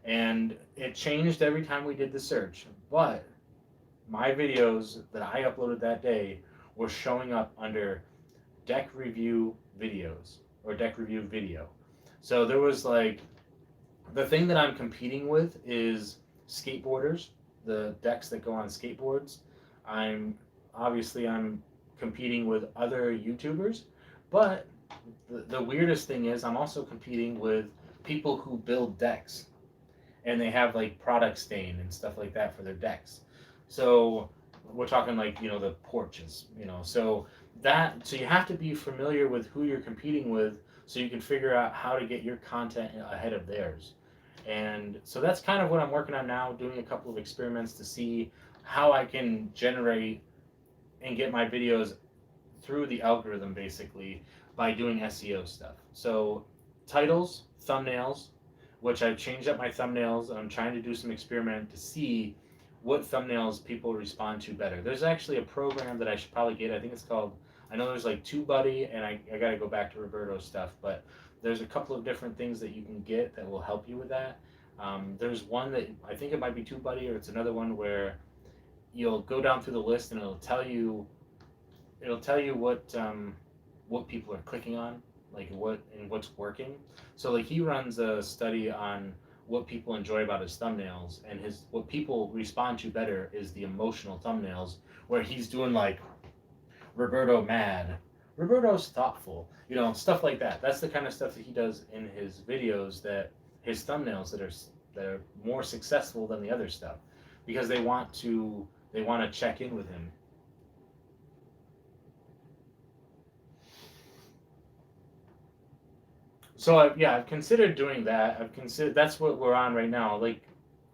And it changed every time we did the search, but my videos that I uploaded that day were showing up under deck review videos or deck review video. So there was like, the thing that I'm competing with is skateboarders, the decks that go on skateboards. I'm competing with other YouTubers, but the weirdest thing is I'm also competing with people who build decks, and they have like product stain and stuff like that for their decks. So we're talking like, the porches, so you have to be familiar with who you're competing with so you can figure out how to get your content ahead of theirs. And so that's kind of what I'm working on now, doing a couple of experiments to see how I can generate and get my videos through the algorithm basically by doing SEO stuff. So titles, thumbnails, which I've changed up my thumbnails. I'm trying to do some experiment to see what thumbnails people respond to better. There's actually a program that I should probably get. I think it's called, I know there's like TubeBuddy, and I got to go back to Roberto's stuff, but there's a couple of different things that you can get that will help you with that. There's one that I think it might be TubeBuddy, or it's another one where you'll go down through the list and it'll tell you what people are clicking on, like what's working. So like he runs a study on what people enjoy about his thumbnails, and what people respond to better is the emotional thumbnails, where he's doing like Roberto mad, Roberto's thoughtful, stuff like that. That's the kind of stuff that he does in his videos, that his thumbnails that are more successful than the other stuff, because they want to check in with him. So I've considered doing that. That's what we're on right now, like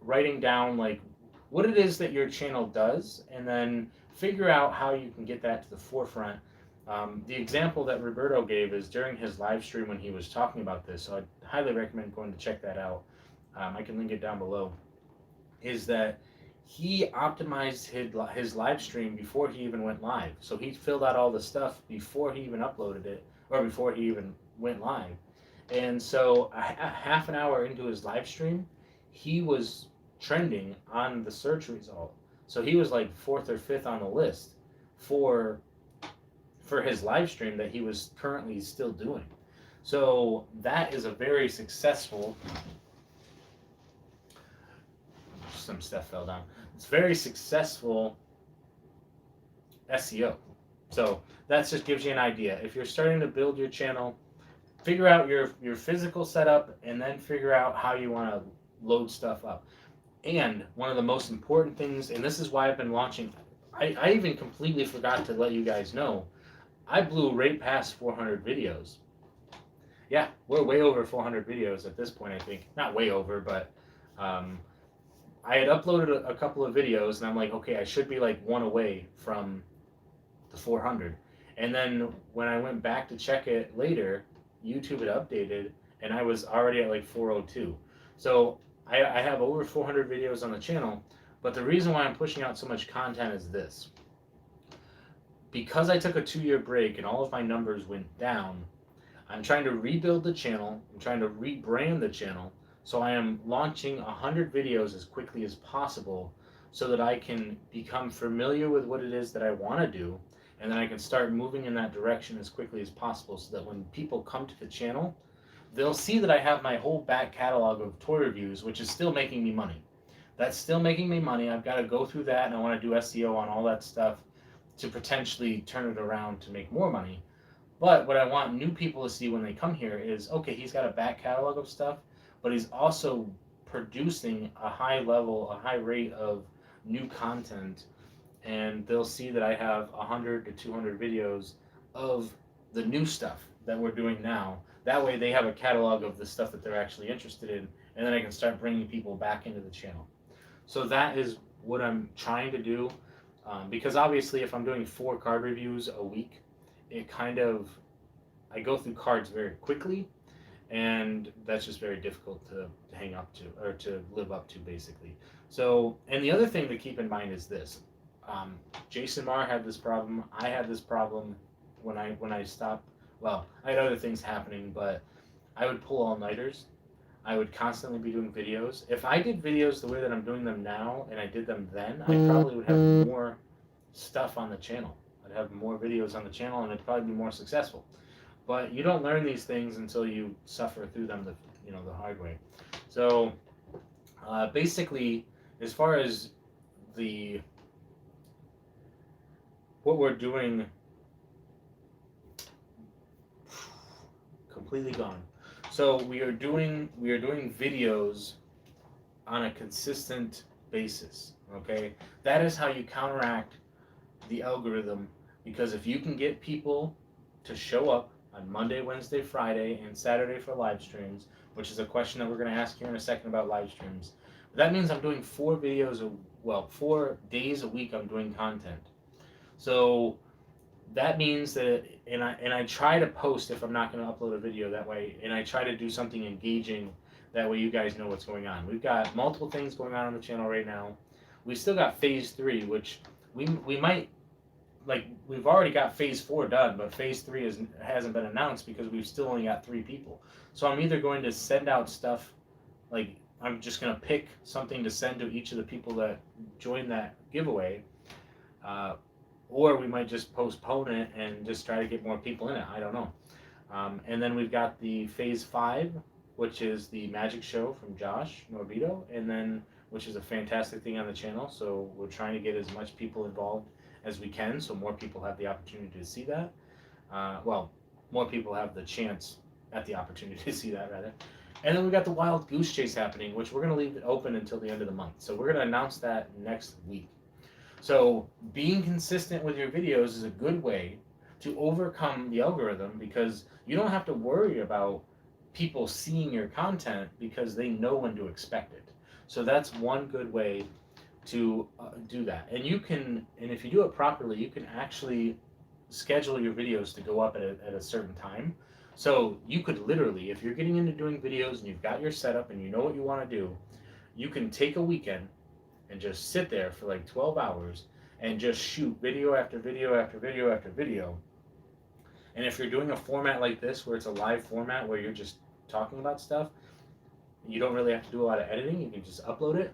writing down like what it is that your channel does, and then figure out how you can get that to the forefront. The example that Roberto gave is during his live stream when he was talking about this, so I'd highly recommend going to check that out. I can link it down below. Is that he optimized his live stream before he even went live. So he filled out all the stuff before he even uploaded it, or before he even went live. And so a half an hour into his live stream, he was trending on the search result. So he was like 4th or 5th on the list for his live stream that he was currently still doing. So that is a very successful, some stuff fell down. It's very successful SEO. So that just gives you an idea. If you're starting to build your channel, figure out your physical setup, and then figure out how you want to load stuff up. And one of the most important things, and this is why I've been launching, I even completely forgot to let you guys know, I blew right past 400 videos. Yeah, we're way over 400 videos at this point, I think. Not way over, but I had uploaded a couple of videos, and I'm like, okay, I should be like one away from the 400. And then when I went back to check it later, YouTube had updated, and I was already at like 402. So I have over 400 videos on the channel, but the reason why I'm pushing out so much content is this. Because I took a 2-year break and all of my numbers went down, I'm trying to rebuild the channel, I'm trying to rebrand the channel, so I am launching 100 videos as quickly as possible so that I can become familiar with what it is that I want to do, and then I can start moving in that direction as quickly as possible, so that when people come to the channel, they'll see that I have my whole back catalog of toy reviews, which is still making me money. That's still making me money. I've got to go through that, and I want to do SEO on all that stuff to potentially turn it around to make more money. But what I want new people to see when they come here is, okay, he's got a back catalog of stuff, but he's also producing a high rate of new content and they'll see that I have 100 to 200 videos of the new stuff that we're doing now. That way they have a catalog of the stuff that they're actually interested in, and then I can start bringing people back into the channel. So that is what I'm trying to do, because obviously if I'm doing 4 card reviews a week, it kind of, I go through cards very quickly, and that's just very difficult to hang up to, or to live up to, basically. So, and the other thing to keep in mind is this. Jason Marr had this problem. I had this problem when I stopped. Well, I had other things happening, but I would pull all-nighters. I would constantly be doing videos. If I did videos the way that I'm doing them now, and I did them then, I probably would have more stuff on the channel. I'd have more videos on the channel, and it'd probably be more successful. But you don't learn these things until you suffer through them the hard way. So basically, as far as the what we're doing, completely gone. So we are doing videos on a consistent basis. Okay, that is how you counteract the algorithm, because if you can get people to show up on Monday, Wednesday, Friday, and Saturday for live streams, which is a question that we're going to ask here in a second about live streams. That means I'm doing 4 days a week I'm doing content. So that means that, and I try to post if I'm not going to upload a video that way, and I try to do something engaging, that way you guys know what's going on. We've got multiple things going on the channel right now. We still got phase 3, which we might, like, we've already got phase 4 done, but phase 3 hasn't been announced because we've still only got 3 people. So I'm either going to send out stuff, like I'm just going to pick something to send to each of the people that join that giveaway, or we might just postpone it and just try to get more people in it. I don't know. And then we've got the phase 5, which is the magic show from Josh Norbito, and then, which is a fantastic thing on the channel. So we're trying to get as much people involved as we can, so more people have the opportunity to see that. Well, more people have the chance at the opportunity to see that, rather. And then we got the Wild Goose Chase happening, which we're going to leave it open until the end of the month. So we're going to announce that next week. So being consistent with your videos is a good way to overcome the algorithm, because you don't have to worry about people seeing your content because they know when to expect it. So that's one good way to do that. And you can, and if you do it properly, you can actually schedule your videos to go up at a certain time. So you could literally, if you're getting into doing videos and you've got your setup and you know what you want to do, you can take a weekend and just sit there for like 12 hours and just shoot video after video after video after video. And if you're doing a format like this, where it's a live format where you're just talking about stuff, you don't really have to do a lot of editing. You can just upload it.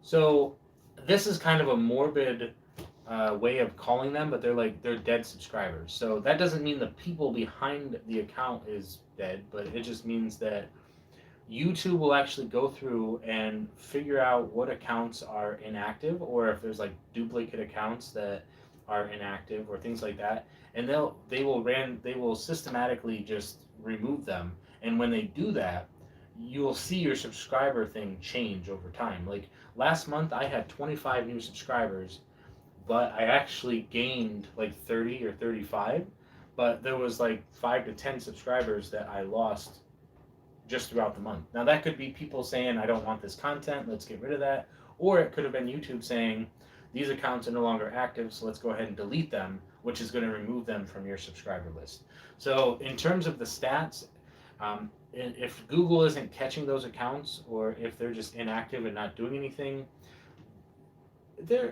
So this is kind of a morbid way of calling them, but they're dead subscribers. So that doesn't mean the people behind the account is dead, but it just means that YouTube will actually go through and figure out what accounts are inactive, or if there's like duplicate accounts that are inactive or things like that, and they will systematically just remove them. And when they do that, you'll see your subscriber thing change over time. Like last month I had 25 new subscribers, but I actually gained like 30 or 35, but there was like 5 to 10 subscribers that I lost just throughout the month. Now that could be people saying, I don't want this content, let's get rid of that. Or it could have been YouTube saying, these accounts are no longer active, so let's go ahead and delete them, which is going to remove them from your subscriber list. So in terms of the stats, if Google isn't catching those accounts, or if they're just inactive and not doing anything,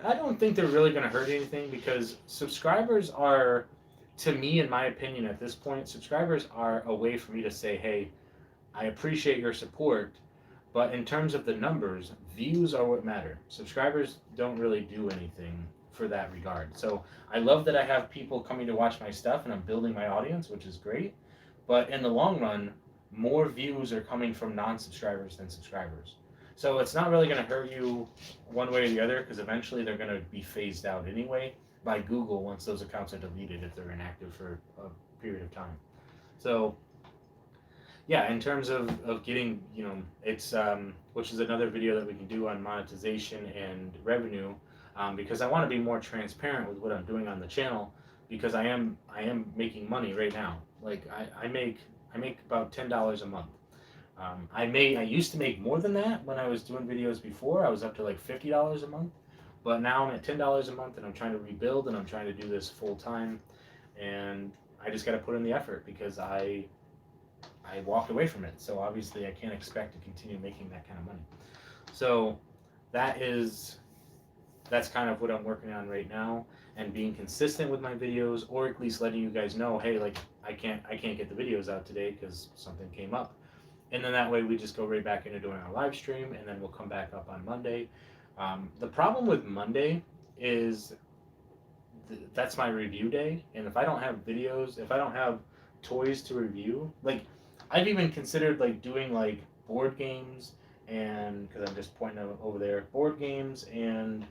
I don't think they're really going to hurt anything, because subscribers are, to me, in my opinion at this point, subscribers are a way for me to say, hey, I appreciate your support, but in terms of the numbers, views are what matter. Subscribers don't really do anything for that regard. So I love that I have people coming to watch my stuff and I'm building my audience, which is great. But in the long run, more views are coming from non-subscribers than subscribers. So it's not really going to hurt you one way or the other, because eventually they're going to be phased out anyway by Google once those accounts are deleted if they're inactive for a period of time. So yeah, in terms of getting, you know, it's which is another video that we can do on monetization and revenue, because I want to be more transparent with what I'm doing on the channel, because I am making money right now. Like I make about $10 a month. I used to make more than that when I was doing videos before. I was up to like $50 a month, but now I'm at $10 a month, and I'm trying to rebuild, and I'm trying to do this full time, and I just got to put in the effort because I walked away from it. So obviously I can't expect to continue making that kind of money. So that's kind of what I'm working on right now, and being consistent with my videos, or at least letting you guys know, hey, like I can't get the videos out today because something came up. And then that way we just go right back into doing our live stream, and then we'll come back up on Monday. The problem with Monday is that's my review day, and if I don't have videos, if I don't have toys to review, like I've even considered like doing like board games, and because I'm just pointing over there, board games and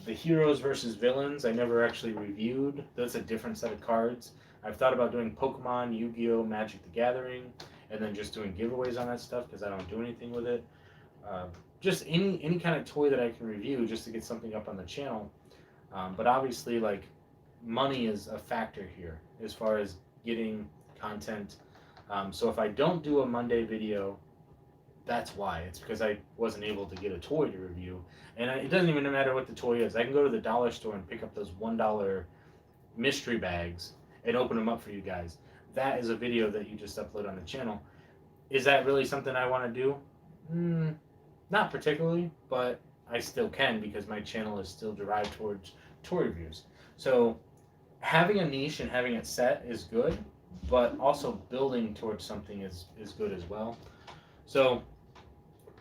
the heroes versus villains. I never actually reviewed. That's a different set of cards. I've thought about doing Pokemon, Yu-Gi-Oh, Magic the Gathering, and then just doing giveaways on that stuff because I don't do anything with it. Just any kind of toy that I can review just to get something up on the channel. But obviously, like, money is a factor here as far as getting content. So if I don't do a Monday video, that's why. It's because I wasn't able to get a toy to review. And it doesn't even matter what the toy is. I can go to the dollar store and pick up those $1 mystery bags and open them up for you guys. That is a video that you just upload on the channel. Is that really something I want to do? Not particularly, but I still can because my channel is still derived towards toy reviews. So having a niche and having it set is good, but also building towards something is good as well. So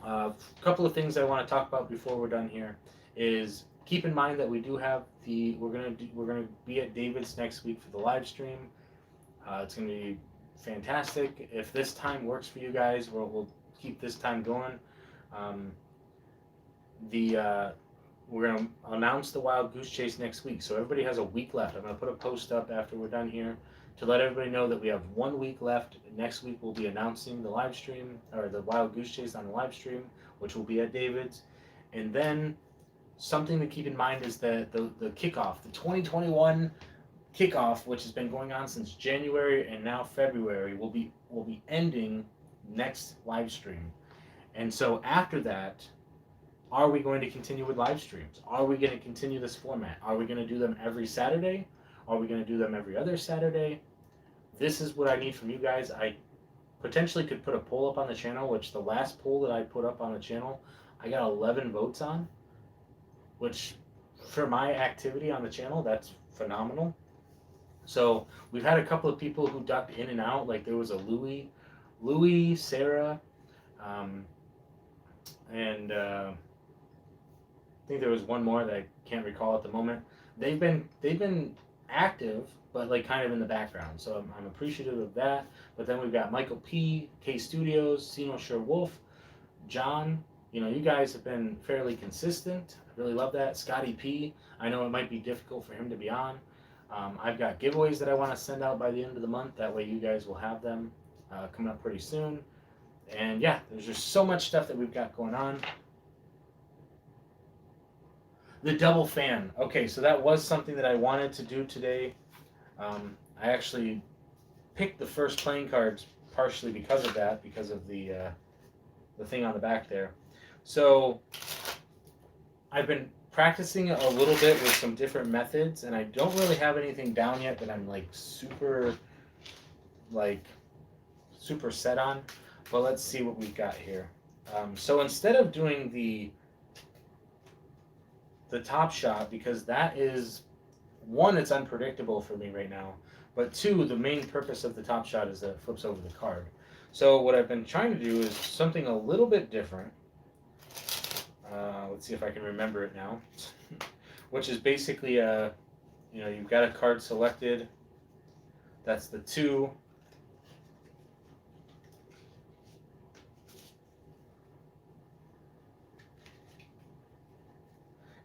a couple of things I want to talk about before we're done here is keep in mind that we do have we're gonna be at David's next week for the live stream. It's gonna be fantastic. If this time works for you guys, we'll keep this time going. We're gonna announce the Wild Goose Chase next week, so everybody has a week left. I'm gonna put a post up after we're done here to let everybody know that we have 1 week left. Next week we'll be announcing the live stream, or the Wild Goose Chase on the live stream, which will be at David's. And then something to keep in mind is that the kickoff, the 2021 kickoff, which has been going on since January and now February, will be ending next live stream. And so after that, are we going to continue with live streams? Are we going to continue this format? Are we going to do them every Saturday? Are we going to do them every other Saturday? This is what I need from you guys. I potentially could put a poll up on the channel, which the last poll that I put up on the channel, I got 11 votes on, which for my activity on the channel, that's phenomenal. So we've had a couple of people who ducked in and out. Like there was a Louis, Sarah, and I think there was one more that I can't recall at the moment. They've been active, but like kind of in the background. So I'm appreciative of that. But then we've got Michael P, K Studios, Sino Sure Wolf, John. You know, you guys have been fairly consistent. I really love that. Scotty P. I know it might be difficult for him to be on. I've got giveaways that I want to send out by the end of the month. That way you guys will have them coming up pretty soon. And yeah, there's just so much stuff that we've got going on. The double fan. Okay, so that was something that I wanted to do today. I actually picked the first playing cards partially because of that, because of the thing on the back there. So I've been practicing a little bit with some different methods, and I don't really have anything down yet that I'm like super set on. But let's see what we've got here. So instead of doing the top shot, because that is, one, it's unpredictable for me right now, but two, the main purpose of the top shot is that it flips over the card. So what I've been trying to do is something a little bit different. Let's see if I can remember it now. Which is basically you've got a card selected. That's the 2.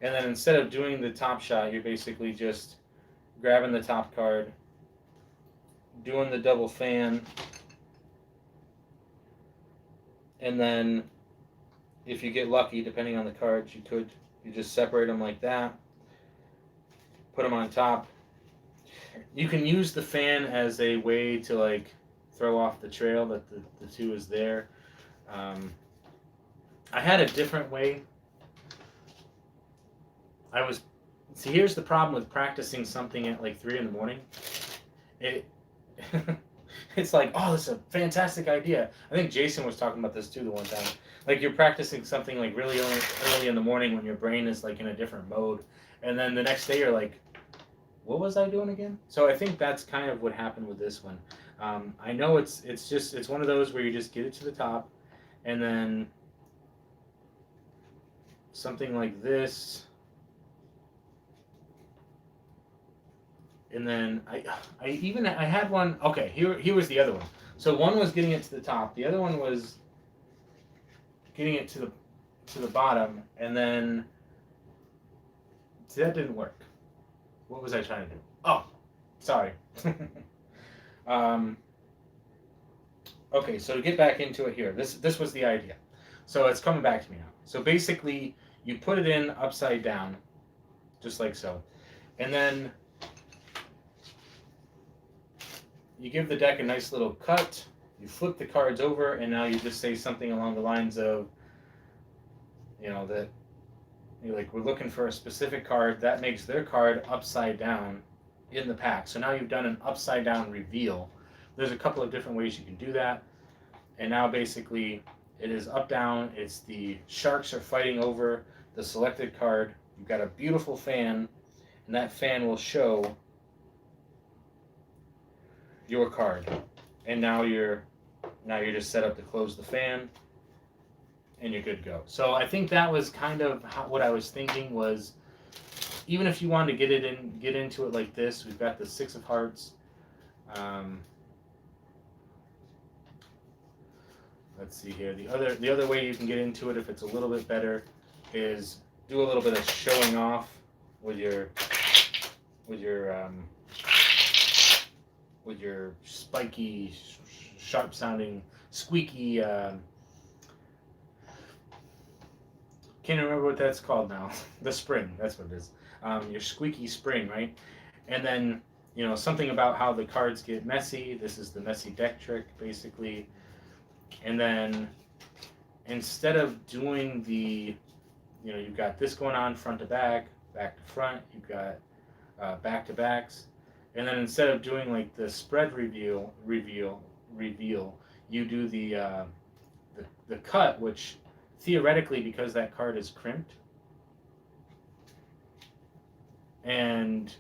And then instead of doing the top shot, you're basically just grabbing the top card, doing the double fan, And then if you get lucky, depending on the cards, you just separate them like that, put them on top. You can use the fan as a way to like throw off the trail that the two is there. I had a different way. Here's the problem with practicing something at like 3 in the morning. It it's like, oh, this is a fantastic idea. I think Jason was talking about this too the one time. Like you're practicing something like really early in the morning when your brain is like in a different mode, and then the next day you're like, what was I doing again? So I think that's kind of what happened with this one. I know it's one of those where you just get it to the top, and then something like this. And then I had one. Okay, here was the other one. So one was getting it to the top. The other one was getting it to the bottom. And then that didn't work. What was I trying to do? Oh, sorry. Okay, so to get back into it here, this was the idea. So it's coming back to me now. So basically, you put it in upside down, just like so, and then you give the deck a nice little cut, you flip the cards over, and now you just say something along the lines of, that you're like, we're looking for a specific card that makes their card upside down in the pack. So now you've done an upside down reveal. There's a couple of different ways you can do that. And now basically it is up down. It's the sharks are fighting over the selected card. You've got a beautiful fan, and that fan will show your card. And now you're just set up to close the fan, and you're good to go. So I think that was kind of what I was thinking was, even if you wanted to get into it like this, we've got the 6 of Hearts. Let's see here. The other way you can get into it, if it's a little bit better, is do a little bit of showing off with your spiky, sharp sounding, squeaky. Can't remember what that's called now. The spring. That's what it is. Your squeaky spring, right? And then something about how the cards get messy. This is the messy deck trick, basically. And then instead of doing the, you've got this going on front to back, back to front, you've got back to backs, and then instead of doing like the spread reveal, you do the cut, which theoretically, because that card is crimped, and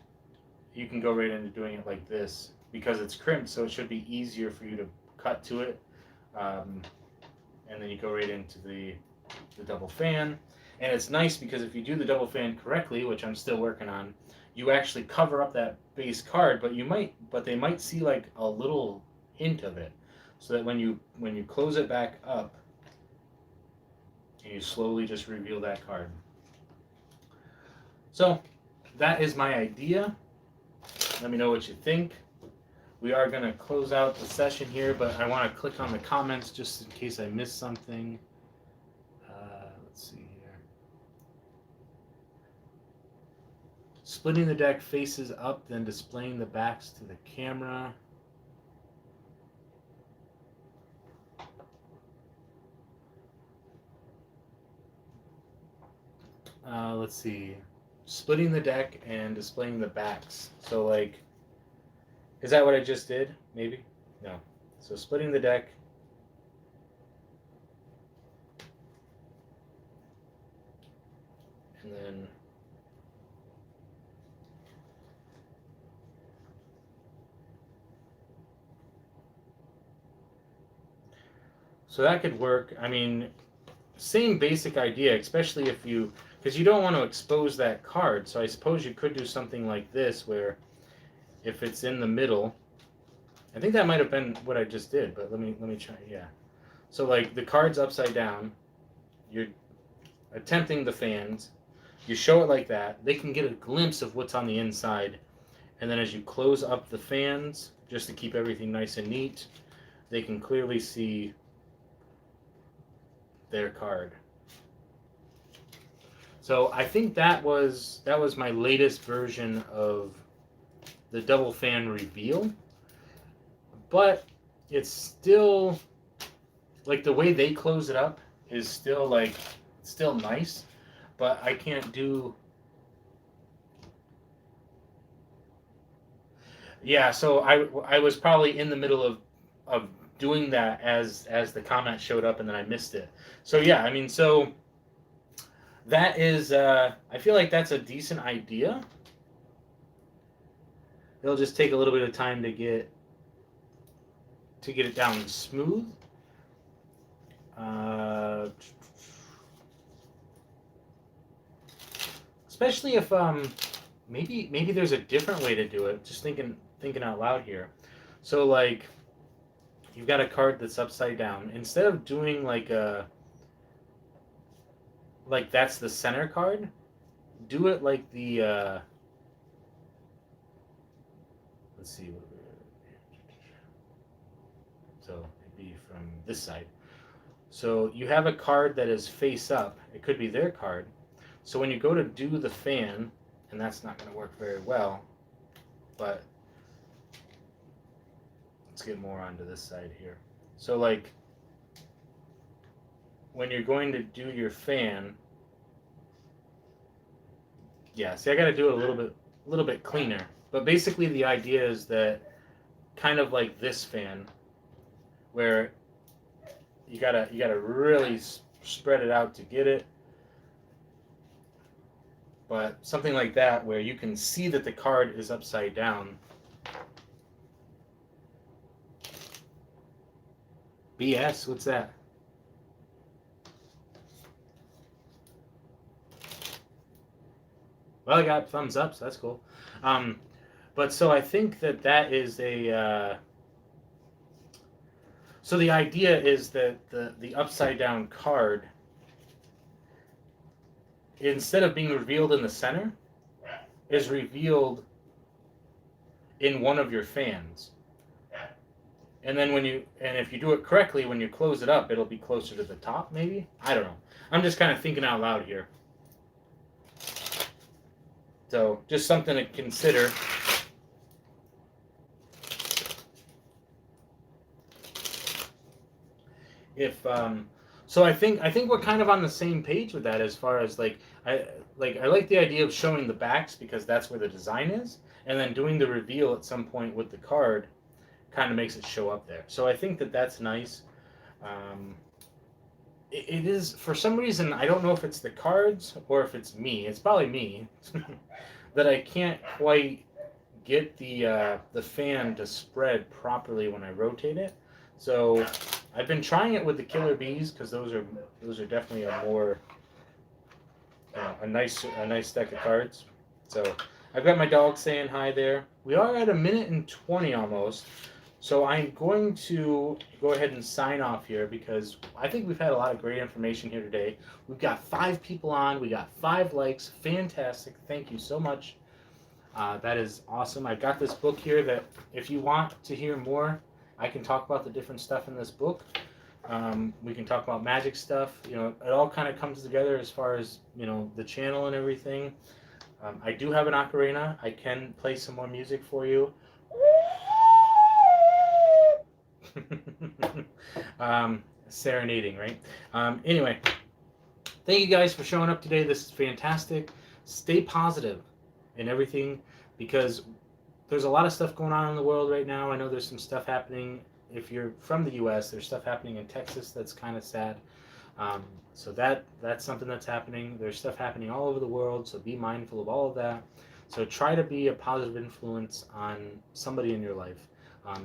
you can go right into doing it like this because it's crimped, so it should be easier for you to cut to it. And then you go right into the double fan. And it's nice because if you do the double fan correctly, which I'm still working on, you actually cover up that base card, but they might see like a little hint of it. So that when you close it back up, you slowly just reveal that card. So that is my idea. Let me know what you think. We are going to close out the session here, but I want to click on the comments just in case I missed something. Let's see here. Splitting the deck faces up, then displaying the backs to the camera. Let's see. Splitting the deck and displaying the backs. So like, is that what I just did? Maybe? No. So splitting the deck. And then so that could work. I mean, same basic idea, especially if because you don't want to expose that card. So I suppose you could do something like this where if it's in the middle, I think that might have been what I just did, but let me try. Yeah. So like the card's upside down, you're attempting the fans, you show it like that, they can get a glimpse of what's on the inside, and then as you close up the fans, just to keep everything nice and neat, they can clearly see their card. So I think that was my latest version of the double fan reveal. But it's still, like, the way they close it up is still, like, still nice. But I can't do... Yeah, so I was probably in the middle of doing that as the comment showed up, and then I missed it. So yeah, I mean, so that is, I feel like that's a decent idea. It'll just take a little bit of time to get it down smooth. Especially if maybe there's a different way to do it. Just thinking out loud here. So, like, you've got a card that's upside down. Instead of doing like that's the center card, do it like the let's see. So it'd be from this side. So you have a card that is face up. It could be their card. So when you go to do the fan, and that's not going to work very well, but let's get more onto this side here. So, like, when you're going to do your fan, yeah, see, I got to do it a little bit cleaner. But basically the idea is that kind of like this fan, where you gotta really spread it out to get it. But something like that, where you can see that the card is upside down. BS, what's that? Well, I got thumbs up, so that's cool. But so I think that is a... so the idea is that the upside down card, instead of being revealed in the center, is revealed in one of your fans. And then if you do it correctly, when you close it up, it'll be closer to the top, maybe? I don't know. I'm just kind of thinking out loud here. So, just something to consider. So I think we're kind of on the same page with that, as far as I like the idea of showing the backs, because that's where the design is, and then doing the reveal at some point with the card kind of makes it show up there. So I think that's nice. It is, for some reason, I don't know if it's the cards or if it's me. It's probably me that I can't quite get the fan to spread properly when I rotate it. So I've been trying it with the Killer Bees, because those are definitely a more a nice deck of cards. So I've got my dog saying hi there. We are at 1:20 almost. So I'm going to go ahead and sign off here, because I think we've had a lot of great information here today. We've got 5 people on. We got 5 likes. Fantastic. Thank you so much. That is awesome. I've got this book here that if you want to hear more, I can talk about the different stuff in this book. We can talk about magic stuff. You know, it all kind of comes together as far as, you know, the channel and everything. I do have an ocarina. I can play some more music for you. Serenading, right? Anyway, thank you guys for showing up today. This is fantastic. Stay positive in everything, because there's a lot of stuff going on in the world right now. I know there's some stuff happening. If you're from the U.S., there's stuff happening in Texas that's kind of sad. So that's something that's happening. There's stuff happening all over the world, so be mindful of all of that. So try to be a positive influence on somebody in your life,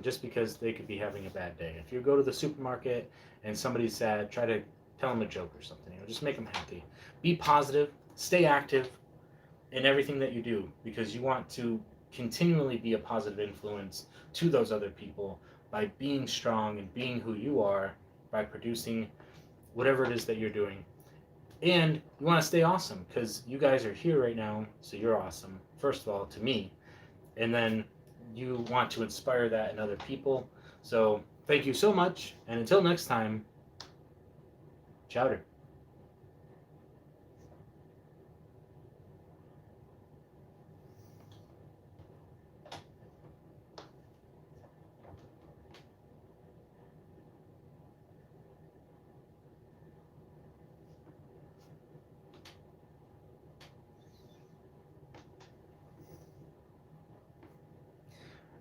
just because they could be having a bad day. If you go to the supermarket and somebody's sad, try to tell them a joke or something. You know, just make them happy. Be positive. Stay active in everything that you do, because you want to continually be a positive influence to those other people by being strong and being who you are, by producing whatever it is that you're doing. And you want to stay awesome, because you guys are here right now, so you're awesome, first of all, to me. And then you want to inspire that in other people. So thank you so much, and until next time, Chowder.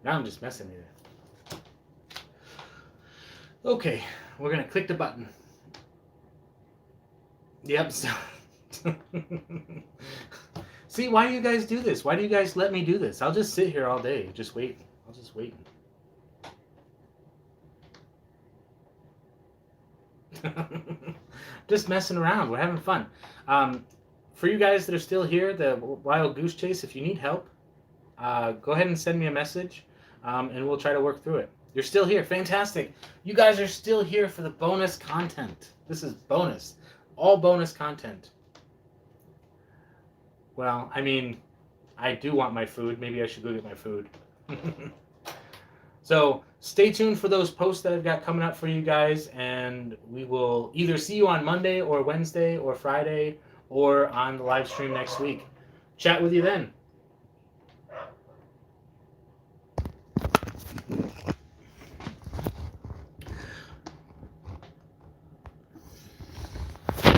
Now I'm just messing with it. Okay, we're gonna click the button. Yep. So see, why do you guys do this? Why do you guys let me do this? I'll just sit here all day, just waiting. I'll just wait. Just messing around. We're having fun. For you guys that are still here, the Wild Goose Chase, if you need help, go ahead and send me a message, and we'll try to work through it. You're still here. Fantastic. You guys are still here for the bonus content. This is bonus. All bonus content. Well, I mean, I do want my food. Maybe I should go get my food. So stay tuned for those posts that I've got coming up for you guys, and we will either see you on Monday or Wednesday or Friday or on the live stream next week. Chat with you then.